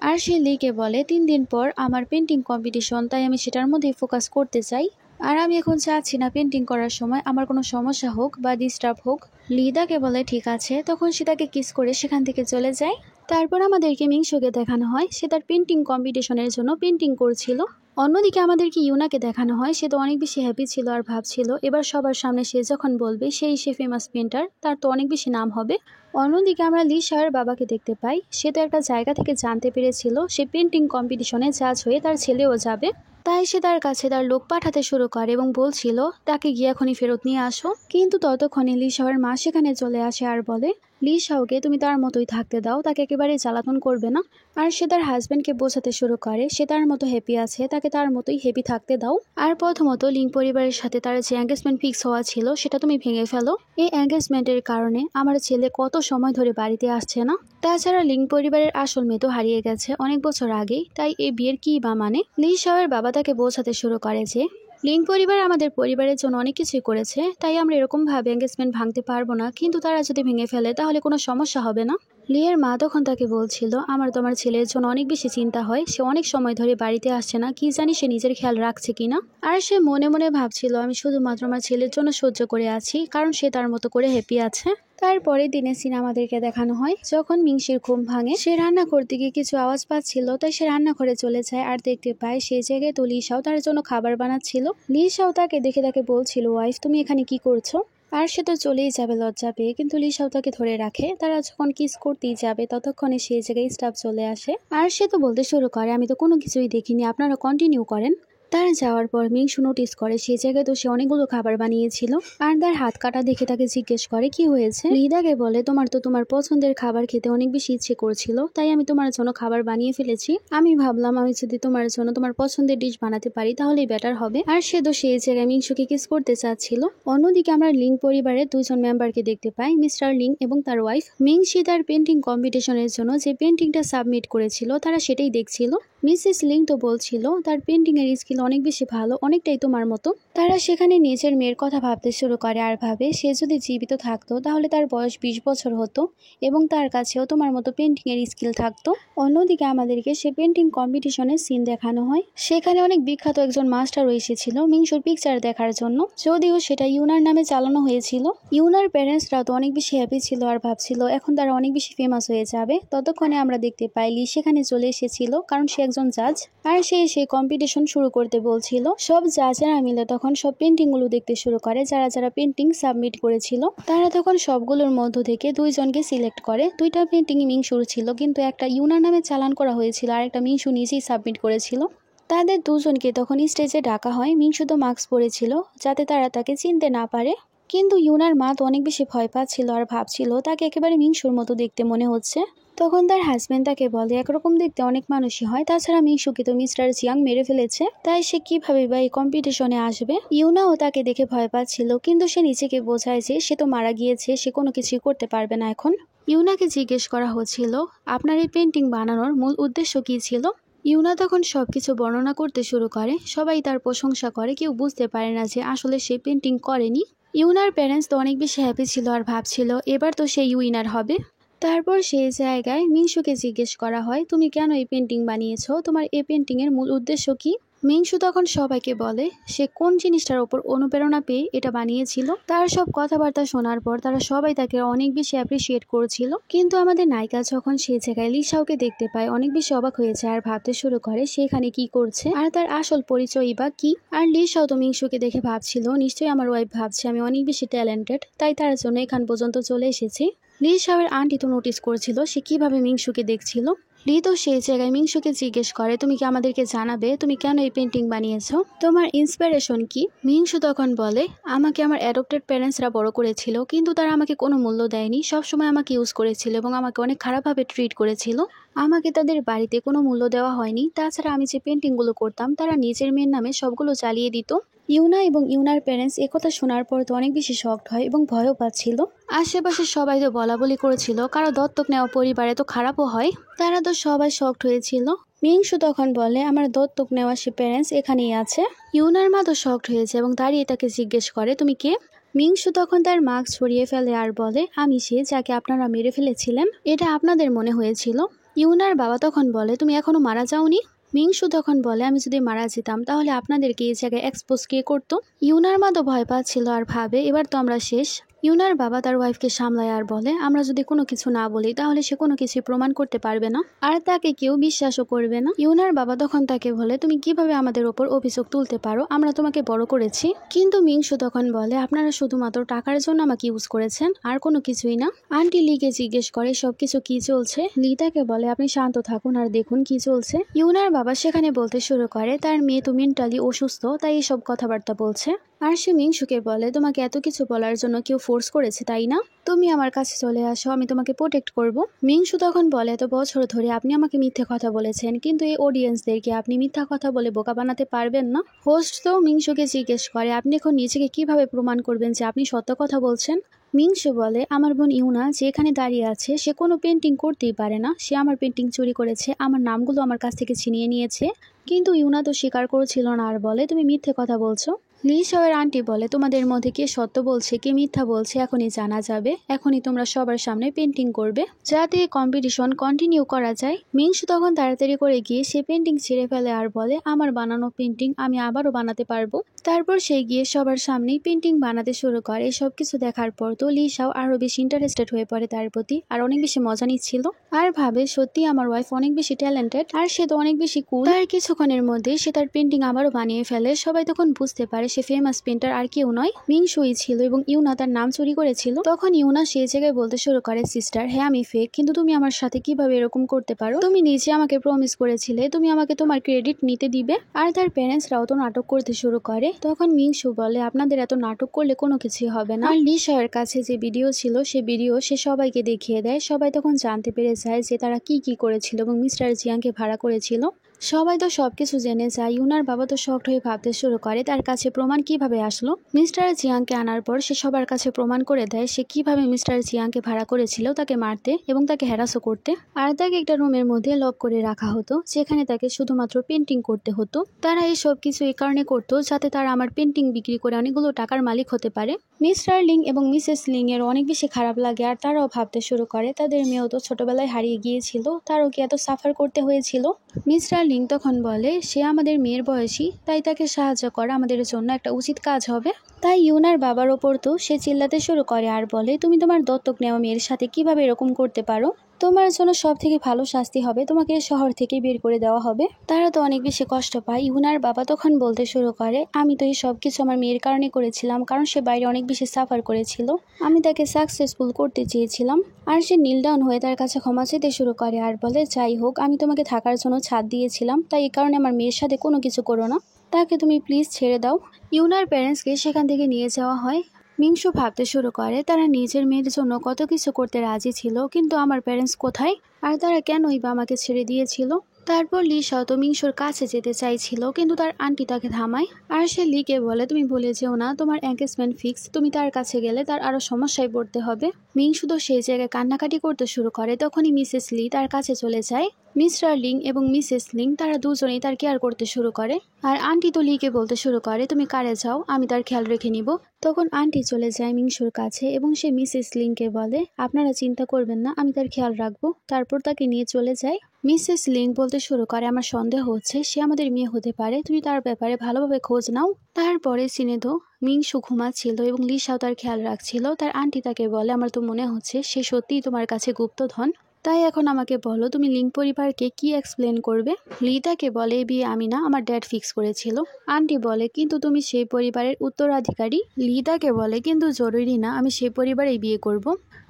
আর সে লিকে বলে 3 দিন পর আমার পেন্টিং কম্পিটিশন, তাই আমি সেটার মধ্যেই ফোকাস করতে চাই, আর আমি এখন চাচ্ছি না পেন্টিং করার সময় আমার কোনো সমস্যা হোক বা ডিস্টার্ব হোক। লিদাকে বলে ঠিক আছে, তখন সে তাকে কিস করে সেখান থেকে চলে যায়। তারপর আমাদেরকে মিংসুকে দেখানো হয় সে তার পেন্টিং কম্পিটিশনের জন্য পেন্টিং করছিল। অন্যদিকে আমাদেরকে ইউনাকে দেখানো হয় সে তো অনেক বেশি হ্যাপি ছিল আর ভাবছিল এবার সবার সামনে সে যখন বলবে সে ফেমাস পেন্টার, তার তো অনেক বেশি নাম হবে। অন্যদিকে আমরা লি শাওয়ের বাবাকে দেখতে পাই, সে তো একটা জায়গা থেকে জানতে পেরেছিল সে পেন্টিং কম্পিটিশনে জাজ হয়ে তার ছেলেও যাবে, তাই সে তার কাছে তার লোক পাঠাতে শুরু করে এবং বলছিল তাকে গিয়ে এখনই ফেরত নিয়ে আসো। কিন্তু ততক্ষণে লি শাওয়ের মা সেখানে চলে আসে আর বলে লি শাওকে তুমি তার মতোই থাকতে দাও, তাকে একেবারে জ্বালাতন করবে না। আর সে তার হাজবেন্ডকে বোঝাতে শুরু করে সে তার মতো হ্যাপি আছে, তাকে তার মতোই হ্যাপি থাকতে দাও। আর প্রথমত লিং পরিবারের সাথে তার যে এঙ্গেজমেন্ট ফিক্স হওয়া ছিল সেটা তুমি ভেঙে ফেলো। এই এঙ্গেজমেন্টের কারণে আমার ছেলে কত সময় ধরে বাড়িতে আসছে না। তাছাড়া লিং পরিবারের আসল মেয়ে তো হারিয়ে গেছে অনেক বছর আগেই, তাই এই বিয়ের কি বা মানে? লি শাওয়ের বাবা তাকে বোঝাতে শুরু করে যে লিং পরিবার আমাদের পরিবারের জন্য অনেক কিছুই করেছে, তাই আমরা এরকম ভাবে এঙ্গেজমেন্ট ভাঙতে পারবো না, কিন্তু তারা যদি ভেঙে ফেলে তাহলে কোনো সমস্যা হবে না। লিয়ের মা তখন তাকে বলছিল আমার তোমার ছেলের জন্য অনেক বেশি চিন্তা হয়, সে অনেক সময় ধরে বাড়িতে আসছে না, কি জানি সে নিজের খেয়াল রাখছে কিনা। আর সে মনে মনে ভাবছিল আমি শুধুমাত্র আমার ছেলের জন্য সহ্য করে আছি, কারণ সে তার মতো করে হ্যাপি আছে। তারপরের দিনে সিনেমাদেরকে দেখানো হয় যখন মিংসির ঘুম ভাঙে, সে রান্না করতে গিয়ে কিছু আওয়াজ পাচ্ছিল, তাই সে রান্নাঘরে চলে যায় আর দেখতে পায় সেই জায়গায় তো লিসাও তার জন্য খাবার বানাচ্ছিল। লিসাও তাকে দেখে তাকে বলছিল ওয়াইফ তুমি এখানে কি করছো? আর সে তো চলেই যাবে লজ্জা পেয়ে, কিন্তু লিসাও তাকে ধরে রাখে। তারা যখন কিস করতেই যাবে ততক্ষণে সেই জায়গায় স্টাফ চলে আসে আর সে তো বলতে শুরু করে আমি তো কোনো কিছুই দেখিনি, আপনারা কন্টিনিউ করেন। তার যাওয়ার পর মিংসু নোটিস করে সেই জায়গায় তো সে অনেকগুলো খাবার বানিয়েছিল, আর তার হাত কাটা দেখে তাকে জিজ্ঞেস করে কি হয়েছে। লিদাকে বলে তোমার তো তোমার পছন্দের খাবার খেতে অনেক বেশি ইচ্ছে করছিল, তাই আমি তোমার জন্য খাবার বানিয়ে ফেলেছি। আমি ভাবলাম আমি যদি তোমার জন্য তোমার পছন্দের ডিশ বানাতে পারি তাহলেই বেটার হবে। আর সে তো সেই জায়গায় মিংসুকে কিস করতে চাচ্ছিল। অন্যদিকে আমরা লিং পরিবারের 2জন মেম্বারকে দেখতে পাই, মিস্টার লিং এবং তার ওয়াইফ। মিংসি তার পেন্টিং কম্পিটিশনের জন্য যে পেন্টিংটা সাবমিট করেছিল তারা সেটাই দেখছিল। মিসেস লিং তো বলছিল তার পেন্টিং এর স্কিল অনেক বেশি ভালো, অনেকটাই তোমার মতো। তারা সেখানে নিজের মেয়ের কথা ভাবতে শুরু করে আর ভাবে সে যদি জীবিত থাকতো তাহলে তার বয়স 20 বছর হতো এবং তার কাছেও তোমার মতো পেন্টিং এর স্কিল থাকতো। অন্যদিকে আমাদেরকে সে পেন্টিং কম্পিটিশনের সিন দেখানো হয়, সেখানে অনেক বিখ্যাত একজন মাস্টার এসেছিল মিংসুর পিকচার দেখার জন্য, যদিও সেটা ইউনার নামে চালানো হয়েছিল। ইউনার প্যারেন্টসরাও তো অনেক বেশি হ্যাপি ছিল আর ভাবছিল এখন তারা অনেক বেশি ফেমাস হয়ে যাবে। ততক্ষণে আমরা দেখতে পাই লি সেখানে চলে এসেছিল, কারণ সে একজন জাজ আর সেই কম্পিটিশন শুরু করতে বলছিল। সব জাজেরা মিলে তখন সব পেন্টিং গুলো দেখতে শুরু করে, যারা যারা পেন্টিং সাবমিট করেছিল। তারা তখন সবগুলোর মধ্য থেকে 2জনকে সিলেক্ট করে। 2টা পেন্টিং মিংসুর ছিল, কিন্তু একটা ইউনার নামে চালান করা হয়েছিল আর একটা মিংসু নিজেই সাবমিট করেছিল। তাদের 2জনকে তখন স্টেজে ডাকা হয়। মিংসু তো মাস্ক পরেছিল যাতে তারা তাকে চিনতে না পারে, কিন্তু ইউনার মা তো অনেক বেশি ভয় পাচ্ছিল আর ভাবছিল তাকে একেবারে মিংসুর মতো দেখতে মনে হচ্ছে। তখন তার হাজবেন্ড তাকে বলে একরকম দেখতে অনেক মানুষই হয়, তাছাড়া মিংসুকে তো মিস্টার জিয়াং মেরে ফেলেছে, তাই সে কিভাবে বা এই কম্পিটিশনে আসবে। ইউনাও তাকে দেখে ভয় পাচ্ছিল, কিন্তু সে নিজেকে বোঝায় যে সে তো মারা গিয়েছে, সে কোনো কিছুই করতে পারবে না এখন। ইউনাকে জিজ্ঞেস করা হচ্ছিল আপনার এই পেন্টিং বানানোর মূল উদ্দেশ্য কি ছিল। ইউনা তখন সবকিছু বর্ণনা করতে শুরু করে, সবাই তার প্রশংসা করে, কেউ বুঝতে পারে না যে আসলে সে পেন্টিং করেনি। ইউনার প্যারেন্টস তো অনেক বেশি হ্যাপি ছিল আর ভাবছিল এবার তো সে উইনার হবে। তারপর সেই জায়গায় মিংসুকে জিজ্ঞেস করা হয় তুমি কেন এই পেন্টিং বানিয়েছো, তোমার এই পেন্টিং এর মূল উদ্দেশ্য কি। মিংসু তখন সবাইকে বলে সে কোন জিনিসটার ওপর অনুপ্রেরণা পেয়ে এটা বানিয়েছিল। তার সব কথাবার্তা শোনার পর তারা সবাই তাকে অনেক বেশি অ্যাপ্রিসিয়েট করেছিল। কিন্তু আমাদের নায়িকা যখন সেই জায়গায় লিসাওকে দেখতে পায় অনেক বেশি অবাক হয়ে যায় আর ভাবতে শুরু করে সেখানে কি করছে আর তার আসল পরিচয়ই বা কি। আর লিসাও তো মিংসুকে দেখে ভাবছিল নিশ্চয়ই আমার ওয়াইফ ভাবছে আমি অনেক বেশি ট্যালেন্টেড, তাই তার জন্য এখান পর্যন্ত চলে এসেছি। লিসাওয়ের আন্টি তো নোটিস করছিল সে কিভাবে মিংসুকে দেখছিল। লি তো সেই জায়গায় মিংসুকে জিজ্ঞেস করে তুমি কি আমাদেরকে জানাবে তুমি কেন এই পেন্টিং বানিয়েছো, তোমার ইন্সপিরেশন কি। মিংসু তখন বলে আমাকে আমার অ্যাডপ্টেড প্যারেন্টসরা বড় করেছিল, কিন্তু তারা আমাকে কোনো মূল্য দেয়নি, সবসময় আমাকে ইউজ করেছিল এবং আমাকে অনেক খারাপভাবে ট্রিট করেছিল। আমাকে তাদের বাড়িতে কোনো মূল্য দেওয়া হয়নি। তাছাড়া আমি যে পেন্টিংগুলো করতাম তারা নিজের মেয়ের নামে সবগুলো চালিয়ে দিত। ইউনা এবং ইউনার প্যারেন্টস একথা শোনার পর তো অনেক বেশি শকড হয় এবং ভয়ও পাচ্ছিল। আশেপাশে সবাই তো বলা বলি করেছিল কারো দত্তক নেওয়া পরিবারে তো খারাপও হয়, তারা তো সবাই শকড হয়েছিল। মিংসু তখন বলে আমার দত্তক নেওয়া সে প্যারেন্টস এখানেই আছে। ইউনার মা তো শকড হয়েছে এবং দাঁড়িয়ে তাকে জিজ্ঞেস করে তুমি কে। মিংসু তখন তার মাস্ক সরিয়ে ফেলে আর বলে আমি সে যাকে আপনারা মেরে ফেলেছিলেন, এটা আপনাদের মনে হয়েছিল। ইউনার বাবা তখন বলে তুমি এখনো মারা যাওনি। মিংসু তখন বলে আমি যদি মারা যেতাম তাহলে আপনাদেরকে এই জায়গায় এক্সপোজ কে করতো। ইউনার মা তো ভয় পাচ্ছিল আর ভাবে এবার তো আমরা শেষ। ইউনার বাবা তার ওয়াইফকে সামলায় আর বলে আমরা যদি কোনো কিছু না বলি তাহলে সে কোনো কিছু প্রমাণ করতে পারবে না আর তাকে কেউ বিশ্বাসও করবে না। ইউনার বাবা তখন তাকে বলে তুমি কিভাবে আমাদের ওপর অভিযোগ তুলতে পারো, আমরা তোমাকে বড় করেছি। কিন্তু মিংসু তখন বলে আপনারা শুধুমাত্র টাকার জন্য আমাকে ইউজ করেছেন আর কোনো কিছুই না। আন্টি লিকে জিজ্ঞেস করে সবকিছু কি চলছে। লি তাকে বলে আপনি শান্ত থাকুন আর দেখুন কি চলছে। ইউনার বাবা সেখানে বলতে শুরু করে তার মেয়ে তো মেন্টালি অসুস্থ তাই এইসব কথাবার্তা বলছে। আর সে মিংসুকে বলে তোমাকে এত কিছু বলার জন্য কেউ ফোর্স করেছে তাই না, তুমি আমার কাছে চলে আসো আমি তোমাকে প্রোটেক্ট করব। মিংসু তখন বলে এত বছর ধরে আপনি আমাকে মিথ্যে কথা বলেছেন, কিন্তু এই অডিয়েন্সদেরকে আপনি মিথ্যা কথা বলে বোকা বানাতে পারবেন না। হোস্ট তো মিংসুকে জিজ্ঞেস করে আপনি এখন নিজেকে কিভাবে প্রমাণ করবেন যে আপনি সত্য কথা বলছেন। মিংসু বলে আমার বোন ইউনা যে এখানে দাঁড়িয়ে আছে সে কোনো পেন্টিং করতেই পারে না, সে আমার পেন্টিং চুরি করেছে, আমার নামগুলো আমার কাছ থেকে ছিনিয়ে নিয়েছে। কিন্তু ইউনা তো স্বীকার করছিল না আর বলে তুমি মিথ্যে কথা বলছো। লিসাওয়ের আন্টি বলে তোমাদের মধ্যে কে সত্য বলছে কে মিথ্যা বলছে এখনই জানা যাবে, এখনই তোমরা সবার সামনে পেন্টিং করবে যাতে কম্পিটিশন কন্টিনিউ করা যায়। মিংসু তখন তাড়াতাড়ি করে গিয়ে সে পেন্টিং ছিঁড়ে ফেলে আর বলে আমার বানানো পেন্টিং আমি আবারও বানাতে পারবো। তারপর সে গিয়ে সবার সামনেই পেন্টিং বানাতে শুরু করে। সব কিছু দেখার পর তো লিসাও আরো বেশি ইন্টারেস্টেড হয়ে পড়ে তার প্রতি আর অনেক বেশি মজা নিচ্ছিল আর ভাবে সত্যি আমার ওয়াইফ অনেক বেশি ট্যালেন্টেড আর সে তো অনেক বেশি কুল। তার কিছুক্ষণের মধ্যে সে তার পেন্টিং আবারও বানিয়ে ফেলে। সবাই তখন বুঝতে পারে সে ফেমাস পেন্টার আর কেউ নয় মিংসুই ছিল এবং ইউনা তার নাম চুরি করেছিল। তখন ইউনা সেই জায়গায় বলতে শুরু করে সিস্টার হ্যাঁ আমি ফেক, কিন্তু তুমি আমার সাথে কিভাবে এরকম করতে পারো, তুমি নিজে আমাকে প্রমিস করেছিলে তুমি আমাকে তোমার ক্রেডিট নিতে দিবে। আর তার প্যারেন্টসরাও তো নাটক করতে শুরু করে। তখন মিংসু বলে আপনাদের এত নাটক করলে কোনো কিছুই হবে না। আর লিসাওয়ের কাছে যে ভিডিও ছিল সে ভিডিও সে সবাইকে দেখিয়ে দেয়। সবাই তখন জানতে পেরে যায় যে তারা কি কি করেছিল এবং মিস্টার জিয়াংকে ভাড়া করেছিল। সবাই তো সবকিছু জেনে যায়। ইউনার বাবা তো শকড হয়ে ভাবতে শুরু করে তার কাছে প্রমাণ কিভাবে আসলো। মিস্টার জিয়াংকে আনার পর সে সবার কাছে প্রমাণ করে দেয় সে কিভাবে মিস্টার জিয়াংকে ভাড়া করেছিল তাকে মারতে এবং তাকে হ্যারাসও করতে। আর তাকে একটা রুমের মধ্যে লক করে রাখা হতো যেখানে তাকে শুধুমাত্র পেন্টিং করতে হতো। তারা এই সব কিছু এই কারণে করতো যাতে তারা আমার পেন্টিং বিক্রি করে অনেকগুলো টাকার মালিক হতে পারে। মিস্টার লিং এবং মিসেস লিং এর অনেক বেশি খারাপ লাগে আর তারাও ভাবতে শুরু করে তাদের মেয়েও তো ছোটবেলায় হারিয়ে গিয়েছিল, তারও কি এত সাফার করতে হয়েছিল। মিস্টার লিং তখন বলে সে আমাদের মেয়ের বয়সী তাই তাকে সাহায্য করা আমাদের জন্য একটা উচিত কাজ হবে। তাই ইউনার বাবার ওপর তো সে চিল্লাতে শুরু করে আর বলে তুমি তোমার দত্তক নেওয়া মেয়ের সাথে কিভাবে এরকম করতে পারো, তোমার জন্য সব থেকে ভালো শাস্তি হবে তোমাকে শহর থেকে বের করে দেওয়া হবে। তারা তো অনেক বেশি কষ্ট পায়। ইউনার বাবা তখন বলতে শুরু করে আমি তো এই সব কিছু আমার মেয়ের কারণে করেছিলাম, কারণ সে বাইরে অনেক বেশি সাফার করেছিল, আমি তাকে সাকসেসফুল করতে চেয়েছিলাম। আর সে নীল ডাউন হয়ে তার কাছে ক্ষমা চাইতে শুরু করে আর বলে যাই হোক আমি তোমাকে থাকার জন্য ছাদ দিয়েছিলাম, তাই এই কারণে আমার মেয়ের সাথে কোনো কিছু করো না, তাকে তুমি প্লিজ ছেড়ে দাও। ইউনার প্যারেন্টসকে সেখান থেকে নিয়ে যাওয়া হয়। মিংসু ভাবতে শুরু করে তারা নিজের মেয়ের জন্য কত কিছু করতে রাজি ছিল, কিন্তু আমার প্যারেন্টস কোথায় আর তারা কেনই বা আমাকে ছেড়ে দিয়েছিল। তারপর লিসাও তো মিংসুর কাছে যেতে চাইছিল কিন্তু তার আন্টি তাকে থামায় আর সে লিকে বলে তুমি ভুলে যেও না তোমার এঙ্গেজমেন্ট ফিক্স, তুমি তার কাছে গেলে তার আরো সমস্যায় পড়তে হবে। মিংসু তো সেই জায়গায় কান্নাকাটি করতে শুরু করে। তখনই মিসেস লি তার কাছে চলে যায় মিস্টার লিং এবং মিসেস লিং তারা দুজনেই তার কেয়ার করতে শুরু করে। আর আন্টি তো লিকে বলতে শুরু করে, তুমি কারে যাও, আমি তার খেয়াল রেখে নিব। তখন আন্টি চলে যায় মিংশুর কাছে এবং সে মিসেস লিংকে বলে, আপনারা চিন্তা করবেন না, আমি তার খেয়াল রাখবো। তারপর তাকে নিয়ে চলে যায়। মিসেস লিং বলতে শুরু করে, আমার সন্দেহ হচ্ছে সে আমাদের মেয়ে হতে পারে, তুমি তার ব্যাপারে ভালোভাবে খোঁজ নাও। তারপরে সিনেদো মিংশু ঘুমাচ্ছিল এবং লিসাও তার খেয়াল রাখছিল। তার আন্টি তাকে বলে, আমার তো মনে হচ্ছে সে সত্যিই তোমার কাছে গুপ্তধন, তাই এখন আমাকে বলো তুমি লিং পরিবারকে কি এক্সপ্লেন করবে। লি তাকে বলে, বিয়ে আমি না, আমার ড্যাড ফিক্স করেছিল। আন্টি বলে, কিন্তু তুমি সেই পরিবারের উত্তরাধিকারী। লি তাকে বলে, কিন্তু জরুরি না, আমি সেই পরিবারেই বিয়ে করব।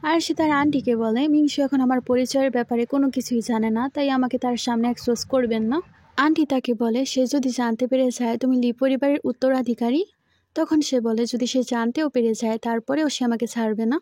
আর সে তার আন্টিকে বলে, মিংশু এখন আমার পরিচয়ের ব্যাপারে কোনো কিছুই জানে না, তাই আমাকে তার সামনে এক্সপোজ করবেন না। আন্টি তাকে বলে, সে যদি জানতে পেরে যায় তুমি লি পরিবারের উত্তরাধিকারী, তখন সে বলে, যদি সে জানতেও পেরে যায় তারপরেও সে আমাকে ছাড়বে না।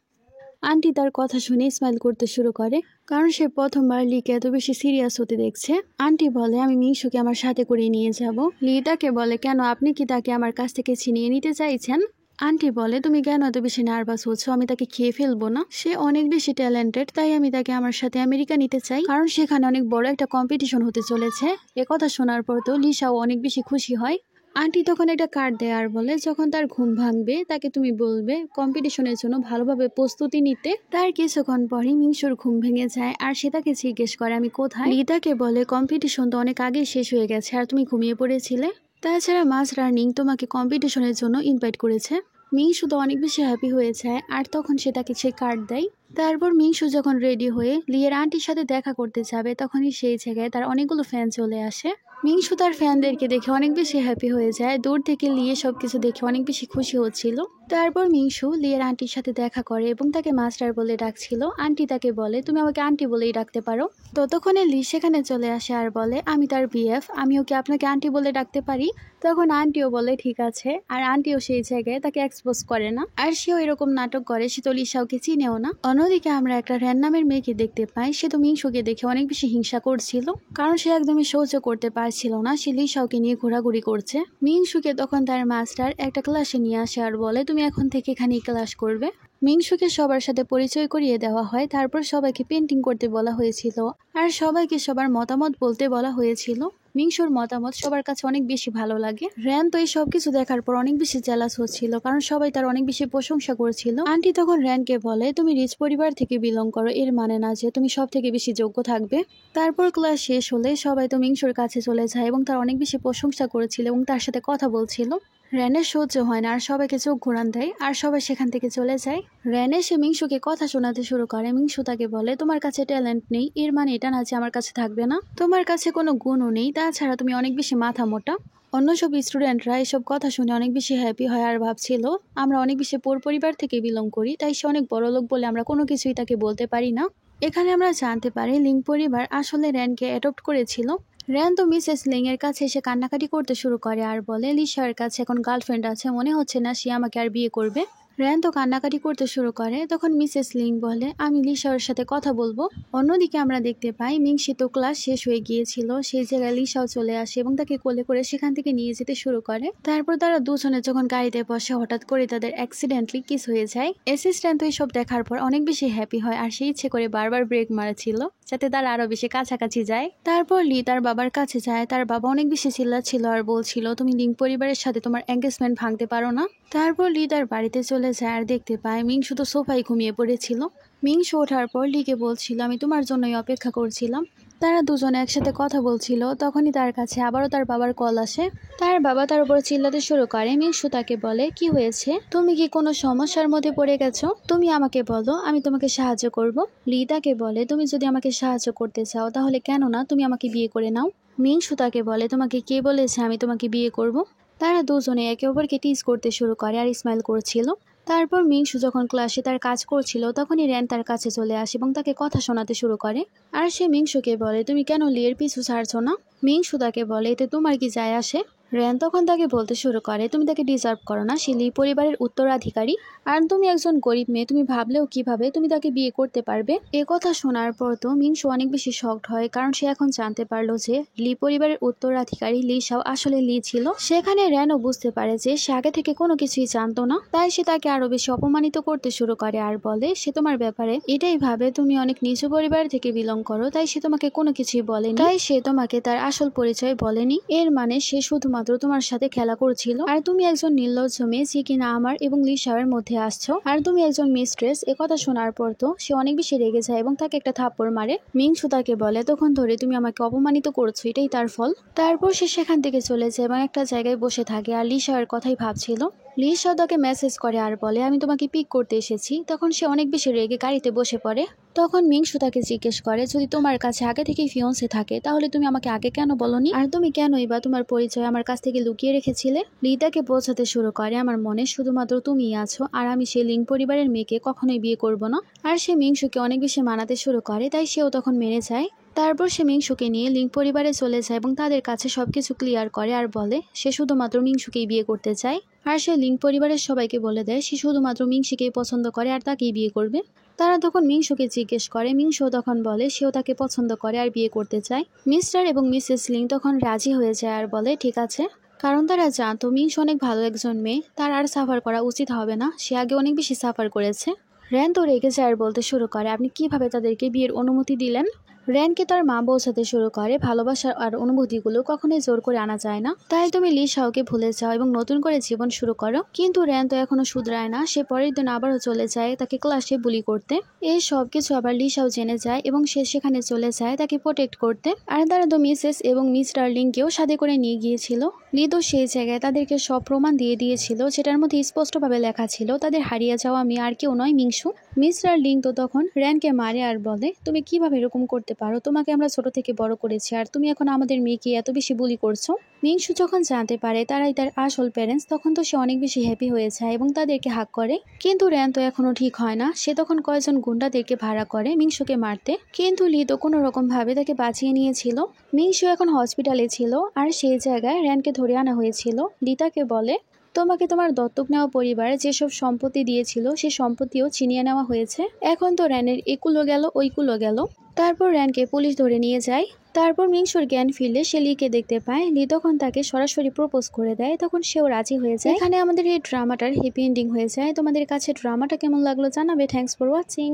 আন্টি তার কথা শুনে স্মাইল করতে শুরু করে, কারণ সে প্রথমবার লিকে এত বেশি সিরিয়াস হতে দেখছে। আন্টি বলে, আমি মিংশুকে আমার সাথে করে নিয়ে যাব। লি তাকে বলে, কেন, আপনি কি তাকে আমার কাছ থেকে ছিনিয়ে নিতে চাইছেন? আন্টি বলে, তুমি কেন এত বেশি নার্ভাস হচ্ছ, আমি তাকে খেয়ে ফেলবো না, সে অনেক বেশি ট্যালেন্টেড, তাই আমি তাকে আমার সাথে আমেরিকা নিতে চাই, কারণ সেখানে অনেক বড় একটা কম্পিটিশন হতে চলেছে। কথা শোনার পর তো লিসাও অনেক বেশি খুশি হয়। আন্টি তখন একটা কার্ড দেয় আর বলে, যখন তার ঘুম ভাঙবে তাকে তুমি বলবে কম্পিটিশনের জন্য ভালোভাবে প্রস্তুতি নিতে। তার কিছুক্ষণ পরই মিংশুর ঘুম ভেঙে যায় আর সে তাকে জিজ্ঞেস করে, আমি কোথায়? লি তাকে বলে, কম্পিটিশন তো অনেক আগে শেষ হয়ে গেছে আর তুমি ঘুমিয়ে পড়েছিলে। তাছাড়া মাস রানিং তোমাকে কম্পিটিশনের জন্য ইনভাইট করেছে। মিংশু তো অনেক বেশি হ্যাপি হয়ে যায় আর তখন সে তাকে সে কার্ড দেয়। তারপর মিংশু যখন রেডি হয়ে লিয়ের আন্টির সাথে দেখা করতে যাবে, তখনই সেই জায়গায় তার অনেকগুলো ফ্যান চলে আসে। মিংশু তার ফ্যানদেরকে দেখে অনেক বেশি হ্যাপি হয়ে যায়। দূর থেকে লিয়ে সবকিছু দেখে অনেক বেশি খুশি হচ্ছিল। তারপর মিংশু লিয়ের আন্টির সাথে দেখা করে এবং তাকে মাস্টার বলে ডাকছিল। আন্টি তাকে বলে, তুমি আমাকে আন্টি বলেই ডাকতে পারো। ততক্ষণে লি সেখানে চলে আসে আর বলে, আমি তার বিএফ, আমি ওকে আপনাকে আন্টি বলে ডাকতে পারি? তখন আন্টিও বলে, ঠিক আছে। আর আন্টিও সেই জায়গায় তাকে এক্সপোজ করে না, আর সেও এরকম নাটক করে, সে তো লিসাওকে চিনেও না। অন্যদিকে আমরা একটা র্যান নামের মেয়েকে দেখতে পাই। সে তো মিংশুকে দেখে অনেক বেশি হিংসা করছিল, কারণ সে একদমই সহ্য করতে পারছিল না সে লিসাওকে নিয়ে ঘোরাঘুরি করছে। মিংশুকে তখন তার মাস্টার একটা ক্লাসে নিয়ে আসে আর বলে, তুমি এখন থেকে এখানেই ক্লাস করবে। মিংশুকে সবার সাথে পরিচয় করিয়ে দেওয়া হয়। তারপর সবাইকে পেন্টিং করতে বলা হয়েছিল আর সবাইকে সবার মতামত বলতে বলা হয়েছিল। মিংশুর মতামত সবার কাছে অনেক বেশি ভালো লাগে। র্যান তো এই সবকিছু দেখার পর অনেক বেশি জেলাস হচ্ছিল, কারণ সবাই তার অনেক বেশি প্রশংসা করছিল। আন্টি তখন র্যানকে বলে, তুমি রিচ পরিবার থেকে বিলং করো, এর মানে না যে তুমি সব থেকে বেশি যোগ্য থাকবে। তারপর ক্লাস শেষ হলে সবাই তো মিংশুর কাছে চলে যায় এবং তার অনেক বেশি প্রশংসা করেছিল এবং তার সাথে কথা বলছিল। র্যানের সহ্য হয় না আর সবাইকে চোখ ঘোরান দেয় আর সবাই সেখান থেকে চলে যায়। র্যান এসে মিংশুকে কথা শোনাতে শুরু করে। মিংশু তাকে বলে, তোমার কাছে ট্যালেন্ট নেই, এর মানে এটা না যে আমার কাছে থাকবে না, তোমার কাছে কোনো গুণও নেই, তাছাড়া তুমি অনেক বেশি মাথা মোটা। অন্য সব স্টুডেন্টরা এসব কথা শুনে অনেক বেশি হ্যাপি হয় আর ভাবছিল, আমরা অনেক বেশি পোর পরিবার থেকে বিলং করি, তাই সে অনেক বড় লোক বলে আমরা কোনো কিছুই তাকে বলতে পারি না। এখানে আমরা জানতে পারি লিং পরিবার আসলে র্যানকে অ্যাডপ্ট করেছিল। র্যান তো মিসেস লিং এর কাছে এসে কান্নাকাটি করতে শুরু করে আর বলে, লিসার কাছে এখন গার্লফ্রেন্ড আছে, মনে হচ্ছে না সে আমাকে আর বিয়ে করবে। র্যান তো কান্নাকাটি করতে শুরু করে। তখন মিসেস লিং বলে, আমি লিসার সাথে কথা বলবো। অন্যদিকে আমরা দেখতে পাই মিংশি তো ক্লাস শেষ হয়ে গিয়েছিল, সেই জায়গায় লিসাও চলে আসে এবং তাকে কোলে করে সেখান থেকে নিয়ে যেতে শুরু করে। তারপর তারা দুজনে যখন গাড়িতে বসে হঠাৎ করে তাদের অ্যাক্সিডেন্টলি কিস হয়ে যায়। অ্যাসিস্ট্যান্ট তো এইসব দেখার পর অনেক বেশি হ্যাপি হয় আর সে ইচ্ছে করে বারবার ব্রেক মারছিল যাতে তারা আরো বেশি কাছাকাছি যায়। তারপর লি তার বাবার কাছে যায়। তার বাবা অনেক বেশি চিল্লাচ্ছিল আর বলছিল, তুমি লিং পরিবারের সাথে তোমার এঙ্গেজমেন্ট ভাঙতে পারো না। তারপর লি তার বাড়িতে চলে যায় আর দেখতে পায় মিংশু তো সোফায় ঘুমিয়ে পড়েছিল। মিংশু ওঠার পর লিকে বলছিল, আমি তোমার জন্যই অপেক্ষা করছিলাম। তারা দুজনে একসাথে কথা বলছিল, তখনই তার কাছে আবারও তার বাবার কল আসে। তার বাবা তার উপর চিল্লাতে শুরু করে। মিংশু তাকে বলে, কি হয়েছে, তুমি কি কোনো সমস্যার মধ্যে পড়ে গেছো? তুমি আমাকে বলো, আমি তোমাকে সাহায্য করব। লি তাকে বলে, তুমি যদি আমাকে সাহায্য করতে চাও তাহলে কেন না তুমি আমাকে বিয়ে করে নাও। মিংশু তাকে বলে, তোমাকে কে বলেছে আমি তোমাকে বিয়ে করব? তারা দুজনে একে অপরকে টিজ করতে শুরু করে আর স্মাইল করছিল। তারপর মিংশু যখন ক্লাসে তার কাজ করছিল, তখনই র্যান তার কাছে চলে আসে এবং তাকে কথা শোনাতে শুরু করে। আর সে মিংশুকে বলে, তুমি কেন লিয়ের পিছু ছাড়ছো না? মিংশু তাকে বলে, এতে তোমার কি যায় আসে? রেন তখন তাকে বলতে শুরু করে তুমি তাকে ডিজার্ভ করো না, সে লি পরিবারের উত্তরাধিকারী আর তুমি একজন গরিব মেয়ে, তুমি ভাবলেও কিভাবে তুমি তাকে বিয়ে করতে পারবে। এ কথা শোনার পর তো মিংসু অনেক বেশি শকড হয়, কারণ সে এখন জানতে পারলো যে লি পরিবারের উত্তরাধিকারী লি শাও আসলে লি ছিল। সেখানে রেনও বুঝতে পারে যে সে আগে থেকে কোনো কিছুই জানতো না, তাই সে তাকে আরো বেশি অপমানিত করতে শুরু করে আর বলে সে তোমার ব্যাপারে এটাই ভাবে তুমি অনেক নিচু পরিবার থেকে বিলং করো, তাই সে তোমাকে কোনো কিছুই বলেনি, তাই সে তোমাকে তার আসল পরিচয় বলেনি। এর মানে সে শুধুমাত্র তোমার সাথে খেলা করছিল আর তুমি একজন নির্লজ্জ মেয়ে যে কিনা আমার এবং লি শাওয়ের মধ্যে আসছো আর তুমি একজন মিস্ট্রেস। একথা শোনার পর তো সে অনেক বেশি রেগে যায় এবং তাকে একটা থাপ্পড় মারে। মিংসু তাকে বলে তখন ধরে তুমি আমাকে অপমানিত করছো, এটাই তার ফল। তারপর সে সেখান থেকে চলে যায় এবং একটা জায়গায় বসে থাকে আর লি শাওয়ের কথাই ভাবছিল। লি শাও তাকে মেসেজ করে আর বলে আমি তোমাকে পিক করতে এসেছি। তখন সে অনেক বেশি রেগে গাড়িতে বসে পড়ে। তখন মিংসু তাকে জিজ্ঞেস করে যদি তোমার কাছে আগে থেকেই ফিয়ন্সে থাকে তাহলে তুমি আমাকে আগে কেন বলনি, আর তুমি কেনই বা তোমার পরিচয় আমার কাছ থেকে লুকিয়ে রেখেছিলে। লি তাকে বোঝাতে শুরু করে আমার মনে শুধুমাত্র তুমিই আছো আর আমি সেই লিং পরিবারের মেয়েকে কখনোই বিয়ে করব না। আর সে মিংসুকে অনেক বেশি মানাতে শুরু করে, তাই সেও তখন মেনে যায়। তারপর সে মিংসুকে নিয়ে লিং পরিবারে চলে যায় এবং তাদের কাছে সবকিছু ক্লিয়ার করে আর বলে সে শুধুমাত্র মিংসুকেই বিয়ে করতে চায়। আর সে লিং পরিবারের সবাইকে বলে দেয় সে শুধুমাত্র মিংসুকেই পছন্দ করে আর তাকেই বিয়ে করবে। তারা তখন মিংসুকে জিজ্ঞেস করে, মিংসু তখন বলে সেও তাকে পছন্দ করে আর বিয়ে করতে চায়। মিস্টার এবং মিসেস লিং তখন রাজি হয়ে যায় আর বলে ঠিক আছে, কারণ তারা জানতো মিংসু অনেক ভালো একজন মেয়ে, তার আর সাফার করা উচিত হবে না, সে আগে অনেক বেশি সাফার করেছে। রেন তো রেগে যায় আর বলতে শুরু করে আপনি কিভাবে তাদেরকে বিয়ের অনুমতি দিলেন। রেনকে তার মা বোঝাতে শুরু করে ভালোবাসা আর অনুভূতিগুলো কখনোই জোর করে আনা যায় না, তাই তুমি লি শাওকে ভুলে যাও এবং নতুন করে জীবন শুরু করো। কিন্তু রেন তো এখনো শুধরায় না, সে পরের দিন আবারও চলে যায় তাকে ক্লাসে বুলি করতে। এই সব কিছু আবার লি শাও জেনে যায় এবং সে সেখানে চলে যায় তাকে প্রোটেক্ট করতে। আর তারা তো মিসেস এবং মিস্টার লিংকেও সাথে করে নিয়ে গিয়েছিল। লি তো সেই জায়গায় তাদেরকে সব প্রমাণ দিয়ে দিয়েছিল যেটার মধ্যে স্পষ্টভাবে লেখা ছিল তাদের হারিয়ে যাওয়া মেয়ে আর কেউ নয় মিংসু। মিস্টার লিং তো তখন রেনকে মারে আর বলে তুমি কিভাবে এরকম করতে পারো, তোমাকে আমরা ছোট থেকে বড় করেছি আর তুমি এখন আমাদের মেয়েকে এত বেশি বুলি করছো। মিংসু যখন জানতে পারে তারাই তার আসল প্যারেন্টস তখন তো সে অনেক বেশি হ্যাপি হয়ে যায় এবং তাদেরকে হাক করে। কিন্তু রেন তো এখনো ঠিক হয় না, সে তখন কয়েকজন গুন্ডাদেরকে ভাড়া করে মিংসুকে মারতে, কিন্তু লি তো কোনো রকম ভাবে তাকে বাঁচিয়ে নিয়েছিল। মিংসু এখন হসপিটালে ছিল আর সেই জায়গায় রেনকে ধরে আনা হয়েছিল। লি তাকে বলে তোমাকে তোমার দত্তক নেওয়া পরিবার যেসব সম্পত্তি দিয়েছিল সে সম্পত্তিও ছিনিয়ে নেওয়া হয়েছে, এখন তো রেনের একুলো গেল ওইকুলো গেল। তারপর রেনকে পুলিশ ধরে নিয়ে যায়। তারপর মিংসুর জ্ঞান ফিরলে সে লিকে দেখতে পায়। লি তখন তাকে সরাসরি প্রপোজ করে দেয়, তখন সেও রাজি হয়ে যায়। এখানে আমাদের এই ড্রামাটার হ্যাপি এন্ডিং হয়ে যায়। তোমাদের কাছে ড্রামাটা কেমন লাগলো জানাবে। Thanks for watching.